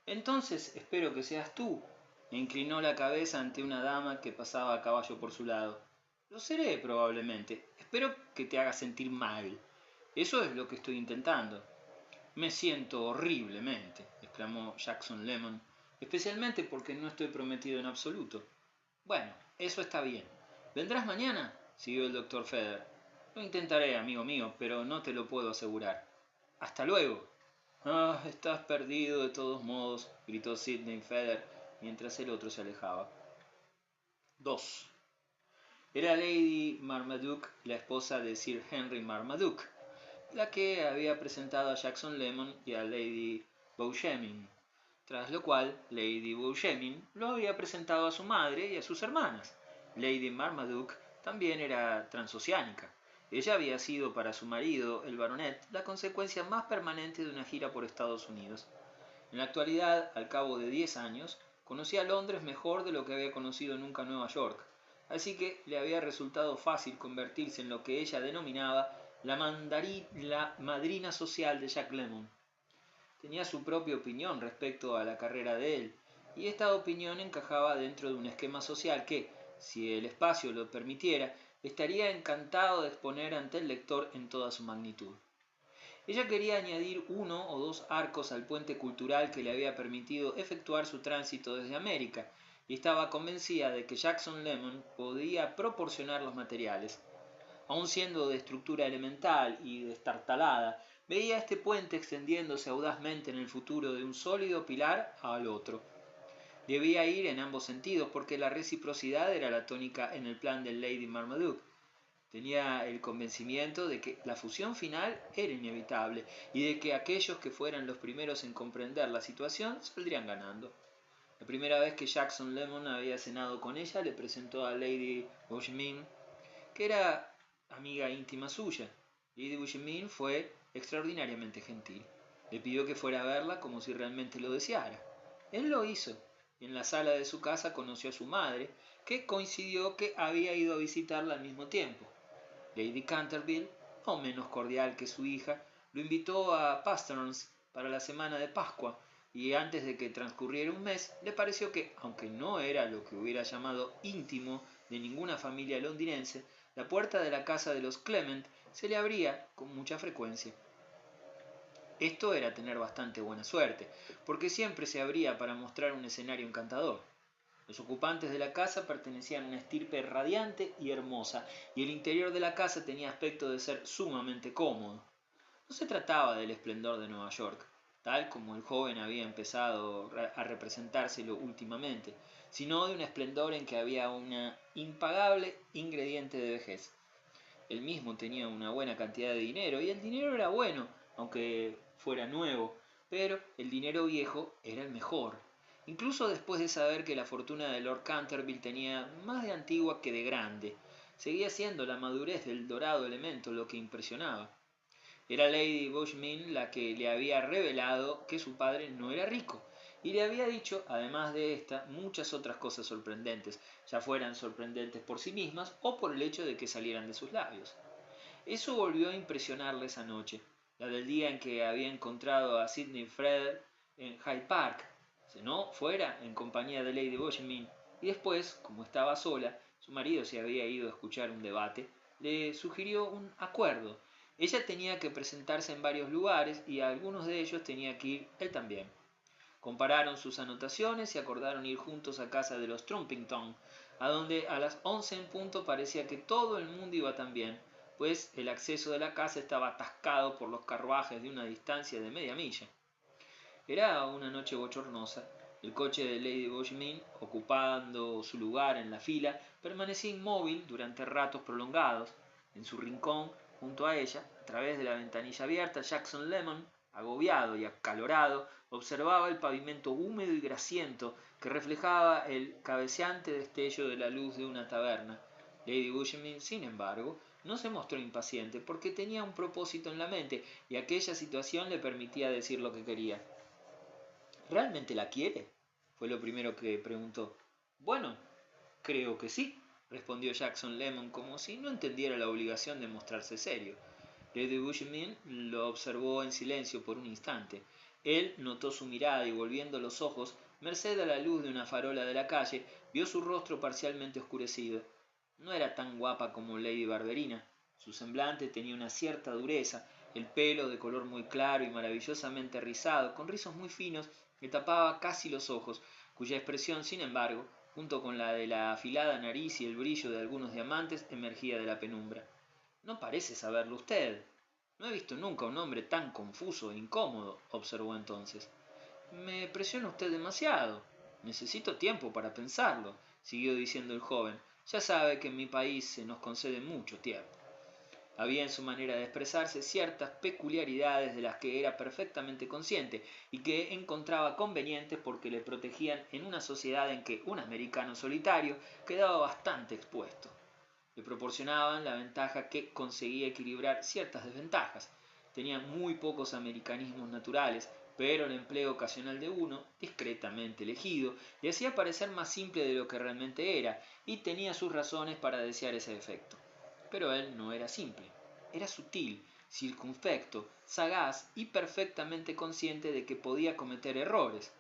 Entonces espero que seas tú. E inclinó la cabeza ante una dama que pasaba a caballo por su lado. Lo seré, probablemente. Espero que te haga sentir mal. Eso es lo que estoy intentando. Me siento horriblemente, exclamó Jackson Lemon, especialmente porque no estoy prometido en absoluto. Bueno, eso está bien. ¿Vendrás mañana? Siguió el doctor Feather. Lo intentaré, amigo mío, pero no te lo puedo asegurar. Hasta luego. Ah, estás perdido de todos modos, gritó Sidney Feather mientras el otro se alejaba. 2. Era Lady Marmaduke, la esposa de Sir Henry Marmaduke, la que había presentado a Jackson Lemon y a Lady Beauchemin, tras lo cual Lady Beauchemin lo había presentado a su madre y a sus hermanas. Lady Marmaduke también era transoceánica. Ella había sido para su marido, el baronet, la consecuencia más permanente de una gira por Estados Unidos. En la actualidad, al cabo de 10 años, conocía Londres mejor de lo que había conocido nunca Nueva York, así que le había resultado fácil convertirse en lo que ella denominaba la madrina social de Jack Lemmon. Tenía su propia opinión respecto a la carrera de él, y esta opinión encajaba dentro de un esquema social que, si el espacio lo permitiera, estaría encantado de exponer ante el lector en toda su magnitud. Ella quería añadir 1 o 2 arcos al puente cultural que le había permitido efectuar su tránsito desde América, y estaba convencida de que Jackson Lemon podía proporcionar los materiales. Aun siendo de estructura elemental y destartalada, veía este puente extendiéndose audazmente en el futuro de un sólido pilar al otro. Debía ir en ambos sentidos porque la reciprocidad era la tónica en el plan de Lady Marmaduke. Tenía el convencimiento de que la fusión final era inevitable y de que aquellos que fueran los primeros en comprender la situación saldrían ganando. La primera vez que Jackson Lemon había cenado con ella le presentó a Lady Beauchemin, que era amiga íntima suya. Lady Beauchemin fue extraordinariamente gentil. Le pidió que fuera a verla como si realmente lo deseara. Él lo hizo, y en la sala de su casa conoció a su madre, que coincidió que había ido a visitarla al mismo tiempo. Lady Canterville, no menos cordial que su hija, lo invitó a Pasterns para la semana de Pascua, y antes de que transcurriera un mes, le pareció que, aunque no era lo que hubiera llamado íntimo de ninguna familia londinense, la puerta de la casa de los Clement se le abría con mucha frecuencia. Esto era tener bastante buena suerte, porque siempre se abría para mostrar un escenario encantador. Los ocupantes de la casa pertenecían a una estirpe radiante y hermosa, y el interior de la casa tenía aspecto de ser sumamente cómodo. No se trataba del esplendor de Nueva York, tal como el joven había empezado a representárselo últimamente, sino de un esplendor en que había un impagable ingrediente de vejez. Él mismo tenía una buena cantidad de dinero, y el dinero era bueno, aunque fuera nuevo, pero el dinero viejo era el mejor. Incluso después de saber que la fortuna de Lord Canterville tenía más de antigua que de grande, seguía siendo la madurez del dorado elemento lo que impresionaba. Era Lady Beauchemin la que le había revelado que su padre no era rico, y le había dicho, además de esta, muchas otras cosas sorprendentes, ya fueran sorprendentes por sí mismas o por el hecho de que salieran de sus labios. Eso volvió a impresionarle esa noche, la del día en que había encontrado a Sidney Feather en Hyde Park. Cenó fuera en compañía de Lady Beauchemin, y después, como estaba sola, su marido se había ido a escuchar un debate, le sugirió un acuerdo. Ella tenía que presentarse en varios lugares y a algunos de ellos tenía que ir él también. Compararon sus anotaciones y acordaron ir juntos a casa de los Trumpington, a donde a las 11 en punto parecía que todo el mundo iba tan bien, pues el acceso de la casa estaba atascado por los carruajes de una distancia de media milla. Era una noche bochornosa. El coche de Lady Bushmin, ocupando su lugar en la fila, permanecía inmóvil durante ratos prolongados. En su rincón, junto a ella, a través de la ventanilla abierta, Jackson Lemon, agobiado y acalorado, observaba el pavimento húmedo y grasiento que reflejaba el cabeceante destello de la luz de una taberna. Lady Bushmin, sin embargo, no se mostró impaciente porque tenía un propósito en la mente y aquella situación le permitía decir lo que quería. ¿Realmente la quiere? Fue lo primero que preguntó. Bueno, creo que sí, respondió Jackson Lemon como si no entendiera la obligación de mostrarse serio. Lady Bushmin lo observó en silencio por un instante. Él notó su mirada y volviendo los ojos, merced a la luz de una farola de la calle, vio su rostro parcialmente oscurecido. No era tan guapa como Lady Barberina. Su semblante tenía una cierta dureza, el pelo de color muy claro y maravillosamente rizado, con rizos muy finos que tapaba casi los ojos, cuya expresión, sin embargo, junto con la de la afilada nariz y el brillo de algunos diamantes, emergía de la penumbra. No parece saberlo usted. No he visto nunca un hombre tan confuso e incómodo, observó entonces. Me presiona usted demasiado. Necesito tiempo para pensarlo, siguió diciendo el joven. Ya sabe que en mi país se nos concede mucho tiempo. Había en su manera de expresarse ciertas peculiaridades de las que era perfectamente consciente y que encontraba convenientes porque le protegían en una sociedad en que un americano solitario quedaba bastante expuesto. Le proporcionaban la ventaja que conseguía equilibrar ciertas desventajas. Tenía muy pocos americanismos naturales, pero el empleo ocasional de uno, discretamente elegido, le hacía parecer más simple de lo que realmente era, y tenía sus razones para desear ese efecto. Pero él no era simple, era sutil, circunspecto, sagaz y perfectamente consciente de que podía cometer errores.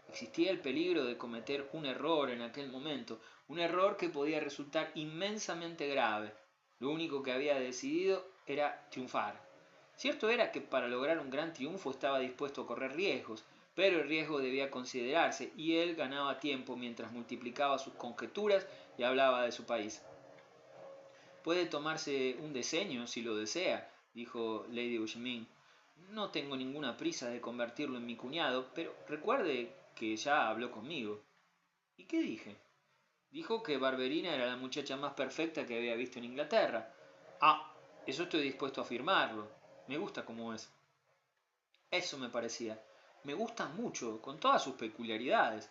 Existía el peligro de cometer un error en aquel momento, un error que podía resultar inmensamente grave. Lo único que había decidido era triunfar. Cierto era que para lograr un gran triunfo estaba dispuesto a correr riesgos, pero el riesgo debía considerarse y él ganaba tiempo mientras multiplicaba sus conjeturas y hablaba de su país. Puede tomarse un decenio si lo desea, dijo Lady Bushmin. No tengo ninguna prisa de convertirlo en mi cuñado, pero recuerde que ya habló conmigo. ¿Y qué dije? Dijo que Barberina era la muchacha más perfecta que había visto en Inglaterra. Ah, eso estoy dispuesto a afirmarlo. Me gusta como es. Eso me parecía. Me gusta mucho, con todas sus peculiaridades.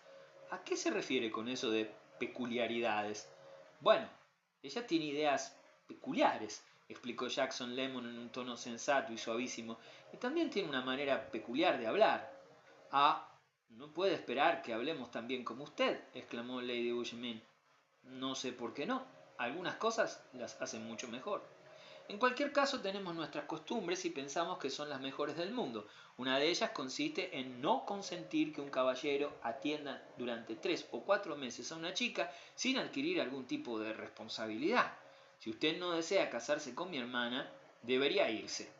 ¿A qué se refiere con eso de peculiaridades? Bueno, ella tiene ideas peculiares, explicó Jackson Lemon en un tono sensato y suavísimo, y también tiene una manera peculiar de hablar. Ah, no puede esperar que hablemos tan bien como usted, exclamó Lady Bushmin. No sé por qué no. Algunas cosas las hacen mucho mejor. En cualquier caso tenemos nuestras costumbres y pensamos que son las mejores del mundo. Una de ellas consiste en no consentir que un caballero atienda durante 3 o 4 meses a una chica sin adquirir algún tipo de responsabilidad. Si usted no desea casarse con mi hermana, debería irse.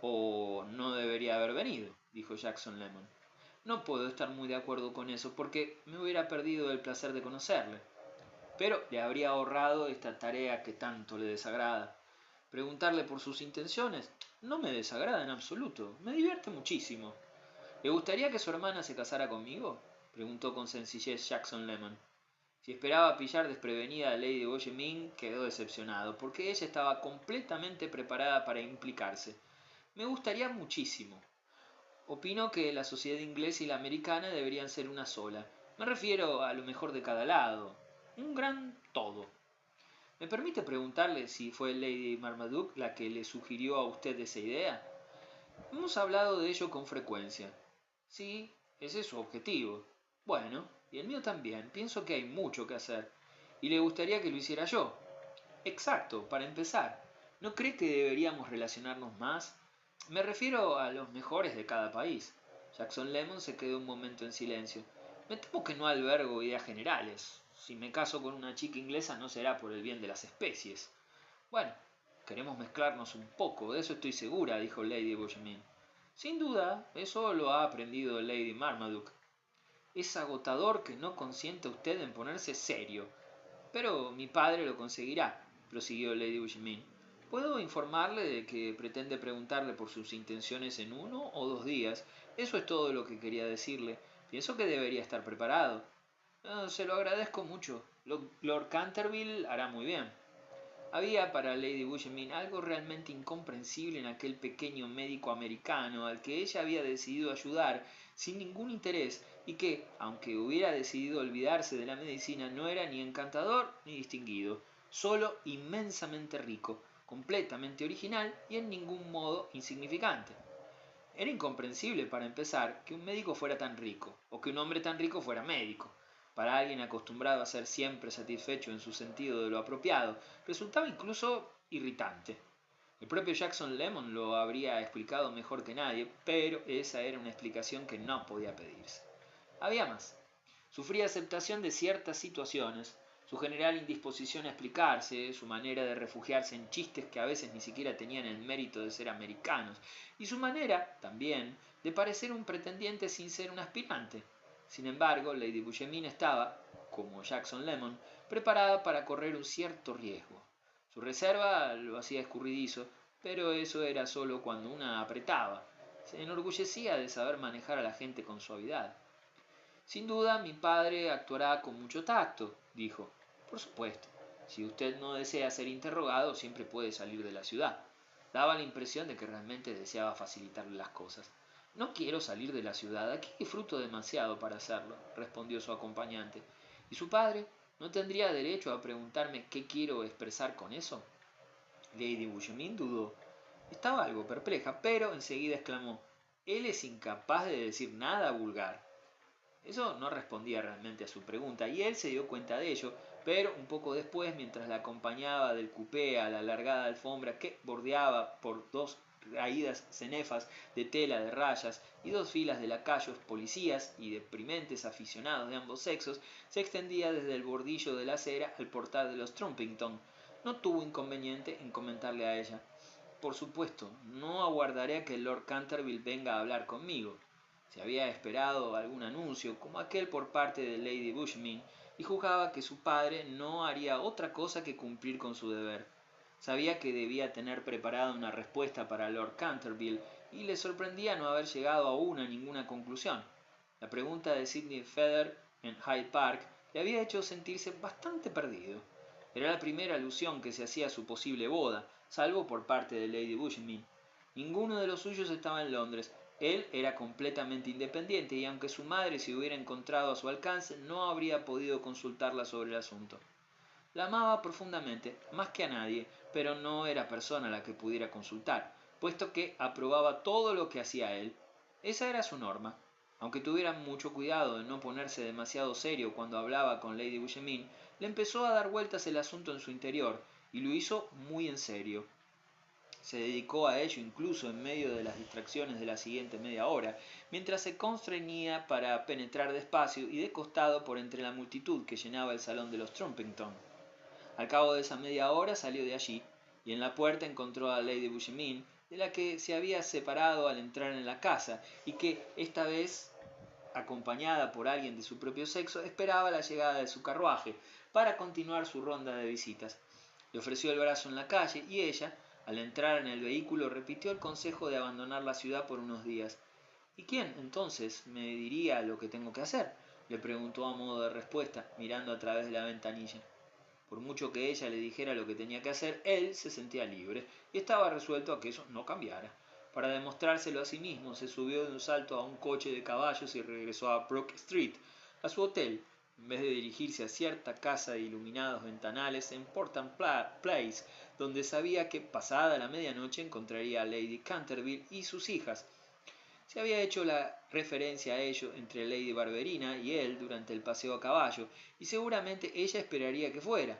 O no debería haber venido, dijo Jackson Lemon. No puedo estar muy de acuerdo con eso porque me hubiera perdido el placer de conocerle. Pero le habría ahorrado esta tarea que tanto le desagrada. Preguntarle por sus intenciones no me desagrada en absoluto, me divierte muchísimo. ¿Le gustaría que su hermana se casara conmigo? Preguntó con sencillez Jackson Lemon. Si esperaba pillar desprevenida a Lady Bushmin, quedó decepcionado, porque ella estaba completamente preparada para implicarse. Me gustaría muchísimo. Opino que la sociedad inglesa y la americana deberían ser una sola. Me refiero a lo mejor de cada lado. Un gran todo. ¿Me permite preguntarle si fue Lady Marmaduke la que le sugirió a usted esa idea? Hemos hablado de ello con frecuencia. Sí, ese es su objetivo. Bueno, y el mío también. Pienso que hay mucho que hacer. Y le gustaría que lo hiciera yo. Exacto, para empezar. ¿No cree que deberíamos relacionarnos más? Me refiero a los mejores de cada país. Jackson Lemon se quedó un momento en silencio. Me temo que no albergo ideas generales. Si me caso con una chica inglesa no será por el bien de las especies. Bueno, queremos mezclarnos un poco, de eso estoy segura, dijo Lady Bushmin. Sin duda, eso lo ha aprendido Lady Marmaduke. Es agotador que no consienta usted en ponerse serio. Pero mi padre lo conseguirá, prosiguió Lady Bushmin. Puedo informarle de que pretende preguntarle por sus intenciones en 1 o 2 días. Eso es todo lo que quería decirle. Pienso que debería estar preparado. Se lo agradezco mucho. Lord Canterville hará muy bien. Había para Lady Bushmin algo realmente incomprensible en aquel pequeño médico americano al que ella había decidido ayudar sin ningún interés y que, aunque hubiera decidido olvidarse de la medicina, no era ni encantador ni distinguido, solo inmensamente rico, completamente original y en ningún modo insignificante. Era incomprensible, para empezar, que un médico fuera tan rico, o que un hombre tan rico fuera médico. Para alguien acostumbrado a ser siempre satisfecho en su sentido de lo apropiado, resultaba incluso irritante. El propio Jackson Lemon lo habría explicado mejor que nadie, pero esa era una explicación que no podía pedirse. Había más. Su fría aceptación de ciertas situaciones, su general indisposición a explicarse, su manera de refugiarse en chistes que a veces ni siquiera tenían el mérito de ser americanos, y su manera, también, de parecer un pretendiente sin ser un aspirante. Sin embargo, Lady Bushmin estaba, como Jackson Lemon, preparada para correr un cierto riesgo. Su reserva lo hacía escurridizo, pero eso era solo cuando una apretaba. Se enorgullecía de saber manejar a la gente con suavidad. Sin duda mi padre actuará con mucho tacto, dijo. Por supuesto, si usted no desea ser interrogado, siempre puede salir de la ciudad. Daba la impresión de que realmente deseaba facilitarle las cosas. No quiero salir de la ciudad, aquí disfruto demasiado para hacerlo, respondió su acompañante. ¿Y su padre? ¿No tendría derecho a preguntarme qué quiero expresar con eso? Lady Bushmin dudó. Estaba algo perpleja, pero enseguida exclamó: Él es incapaz de decir nada vulgar. Eso no respondía realmente a su pregunta, y él se dio cuenta de ello, pero un poco después, mientras la acompañaba del cupé a la alargada alfombra que bordeaba por 2 raídas cenefas de tela de rayas y 2 filas de lacayos, policías y deprimentes aficionados de ambos sexos, se extendía desde el bordillo de la acera al portal de los Trumpington. No tuvo inconveniente en comentarle a ella: Por supuesto, no aguardaré a que Lord Canterville venga a hablar conmigo. Se había esperado algún anuncio, como aquel por parte de Lady Bushmin, y juzgaba que su padre no haría otra cosa que cumplir con su deber. Sabía que debía tener preparada una respuesta para Lord Canterville, y le sorprendía no haber llegado aún a ninguna conclusión. La pregunta de Sidney Feather en Hyde Park le había hecho sentirse bastante perdido. Era la primera alusión que se hacía a su posible boda, salvo por parte de Lady Bushmin. Ninguno de los suyos estaba en Londres. Él era completamente independiente y aunque su madre se hubiera encontrado a su alcance, no habría podido consultarla sobre el asunto. La amaba profundamente, más que a nadie, pero no era persona a la que pudiera consultar, puesto que aprobaba todo lo que hacía él. Esa era su norma. Aunque tuviera mucho cuidado de no ponerse demasiado serio cuando hablaba con Lady Bushmin, le empezó a dar vueltas el asunto en su interior, y lo hizo muy en serio. Se dedicó a ello incluso en medio de las distracciones de la siguiente media hora, mientras se constreñía para penetrar despacio y de costado por entre la multitud que llenaba el salón de los Trumpington. Al cabo de esa media hora salió de allí, y en la puerta encontró a Lady Bushmin, de la que se había separado al entrar en la casa, y que, esta vez acompañada por alguien de su propio sexo, esperaba la llegada de su carruaje para continuar su ronda de visitas. Le ofreció el brazo en la calle, y ella, al entrar en el vehículo, repitió el consejo de abandonar la ciudad por unos días. ¿Y quién, entonces, me diría lo que tengo que hacer?, le preguntó a modo de respuesta, mirando a través de la ventanilla. Por mucho que ella le dijera lo que tenía que hacer, él se sentía libre, y estaba resuelto a que eso no cambiara. Para demostrárselo a sí mismo, se subió de un salto a un coche de caballos y regresó a Brook Street, a su hotel, en vez de dirigirse a cierta casa de iluminados ventanales en Portland Place, donde sabía que, pasada la medianoche, encontraría a Lady Canterville y sus hijas. Se había hecho la referencia a ello entre Lady Barberina y él durante el paseo a caballo, y seguramente ella esperaría que fuera,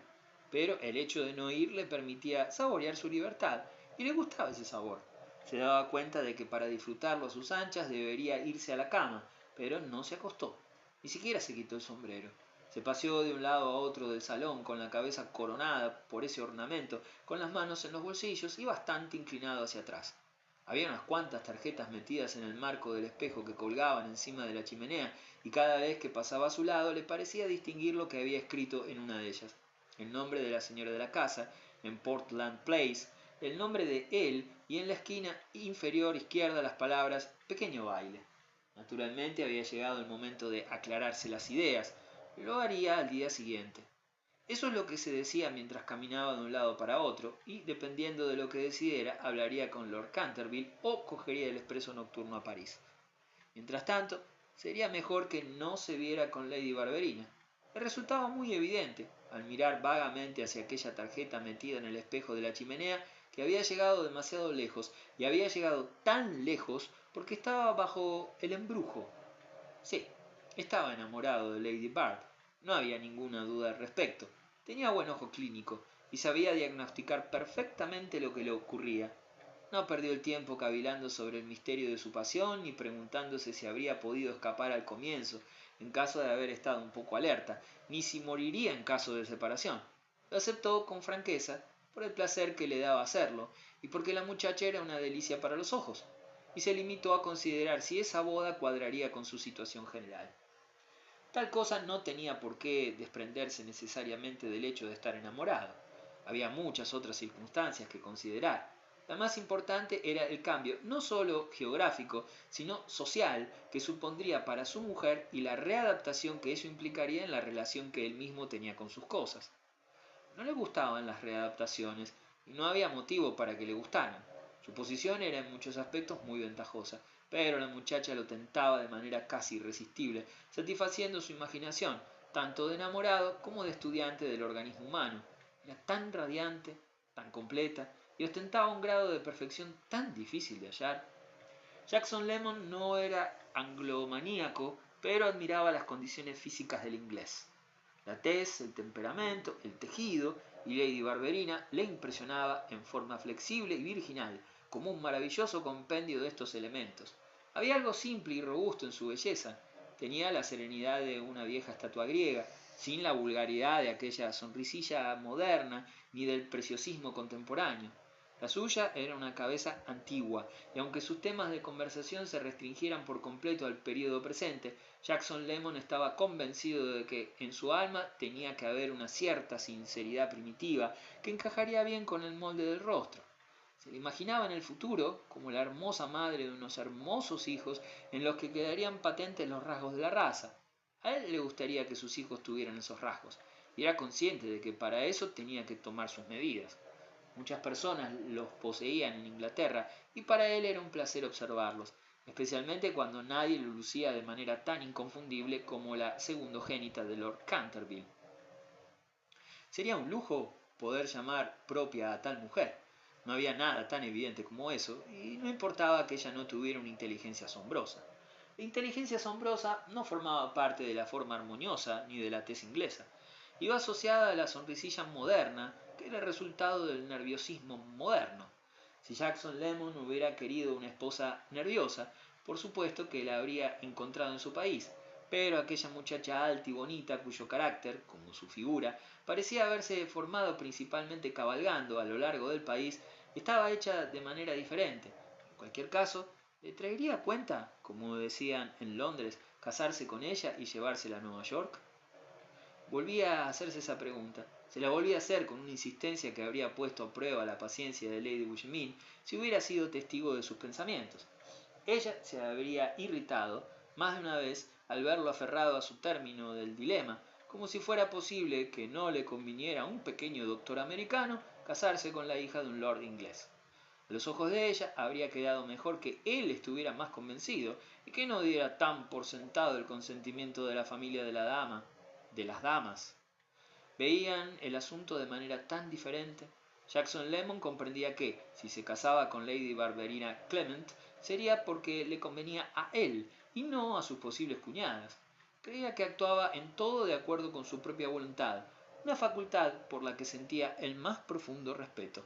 pero el hecho de no ir le permitía saborear su libertad, y le gustaba ese sabor. Se daba cuenta de que para disfrutarlo a sus anchas debería irse a la cama, pero no se acostó, ni siquiera se quitó el sombrero. Se paseó de un lado a otro del salón con la cabeza coronada por ese ornamento, con las manos en los bolsillos y bastante inclinado hacia atrás. Había unas cuantas tarjetas metidas en el marco del espejo que colgaban encima de la chimenea, y cada vez que pasaba a su lado le parecía distinguir lo que había escrito en una de ellas: el nombre de la señora de la casa, en Portland Place, el nombre de él, y en la esquina inferior izquierda las palabras «pequeño baile». Naturalmente había llegado el momento de aclararse las ideas. Lo haría al día siguiente. Eso es lo que se decía mientras caminaba de un lado para otro, y dependiendo de lo que decidiera, hablaría con Lord Canterville o cogería el expreso nocturno a París. Mientras tanto, sería mejor que no se viera con Lady Barberina. Le resultaba muy evidente, al mirar vagamente hacia aquella tarjeta metida en el espejo de la chimenea, que había llegado demasiado lejos, y había llegado tan lejos porque estaba bajo el embrujo. Sí, estaba enamorado de Lady Bard, no había ninguna duda al respecto. Tenía buen ojo clínico y sabía diagnosticar perfectamente lo que le ocurría. No perdió el tiempo cavilando sobre el misterio de su pasión ni preguntándose si habría podido escapar al comienzo, en caso de haber estado un poco alerta, ni si moriría en caso de separación. Lo aceptó con franqueza, por el placer que le daba hacerlo, y porque la muchacha era una delicia para los ojos, y se limitó a considerar si esa boda cuadraría con su situación general. Tal cosa no tenía por qué desprenderse necesariamente del hecho de estar enamorado. Había muchas otras circunstancias que considerar. La más importante era el cambio no solo geográfico, sino social que supondría para su mujer y la readaptación que eso implicaría en la relación que él mismo tenía con sus cosas. No le gustaban las readaptaciones y no había motivo para que le gustaran. Su posición era en muchos aspectos muy ventajosa, pero la muchacha lo tentaba de manera casi irresistible, satisfaciendo su imaginación, tanto de enamorado como de estudiante del organismo humano. Era tan radiante, tan completa, y ostentaba un grado de perfección tan difícil de hallar. Jackson Lemon no era anglomaníaco, pero admiraba las condiciones físicas del inglés. La tez, el temperamento, el tejido, y Lady Barberina le impresionaba en forma flexible y virginal, como un maravilloso compendio de estos elementos. Había algo simple y robusto en su belleza. Tenía la serenidad de una vieja estatua griega, sin la vulgaridad de aquella sonrisilla moderna ni del preciosismo contemporáneo. La suya era una cabeza antigua, y aunque sus temas de conversación se restringieran por completo al período presente, Jackson Lemon estaba convencido de que en su alma tenía que haber una cierta sinceridad primitiva que encajaría bien con el molde del rostro. Se le imaginaba en el futuro como la hermosa madre de unos hermosos hijos en los que quedarían patentes los rasgos de la raza. A él le gustaría que sus hijos tuvieran esos rasgos, y era consciente de que para eso tenía que tomar sus medidas. Muchas personas los poseían en Inglaterra y para él era un placer observarlos, especialmente cuando nadie lo lucía de manera tan inconfundible como la segundogénita de Lord Canterville. Sería un lujo poder llamar propia a tal mujer. No había nada tan evidente como eso, y no importaba que ella no tuviera una inteligencia asombrosa. La inteligencia asombrosa no formaba parte de la forma armoniosa ni de la tez inglesa. Iba asociada a la sonrisilla moderna, que era el resultado del nerviosismo moderno. Si Jackson Lemon hubiera querido una esposa nerviosa, por supuesto que la habría encontrado en su país, pero aquella muchacha alta y bonita, cuyo carácter, como su figura, parecía haberse formado principalmente cabalgando a lo largo del país, estaba hecha de manera diferente. En cualquier caso, ¿le traería cuenta, como decían en Londres, casarse con ella y llevársela a Nueva York? Volvía a hacerse esa pregunta. Se la volvía a hacer con una insistencia que habría puesto a prueba la paciencia de Lady Williamine si hubiera sido testigo de sus pensamientos. Ella se habría irritado más de una vez al verlo aferrado a su término del dilema, como si fuera posible que no le conviniera a un pequeño doctor americano casarse con la hija de un lord inglés. A los ojos de ella habría quedado mejor que él estuviera más convencido y que no diera tan por sentado el consentimiento de la familia de las damas. Veían el asunto de manera tan diferente. Jackson Lemon comprendía que, si se casaba con Lady Barberina Clement, sería porque le convenía a él y no a sus posibles cuñadas. Creía que actuaba en todo de acuerdo con su propia voluntad, una facultad por la que sentía el más profundo respeto.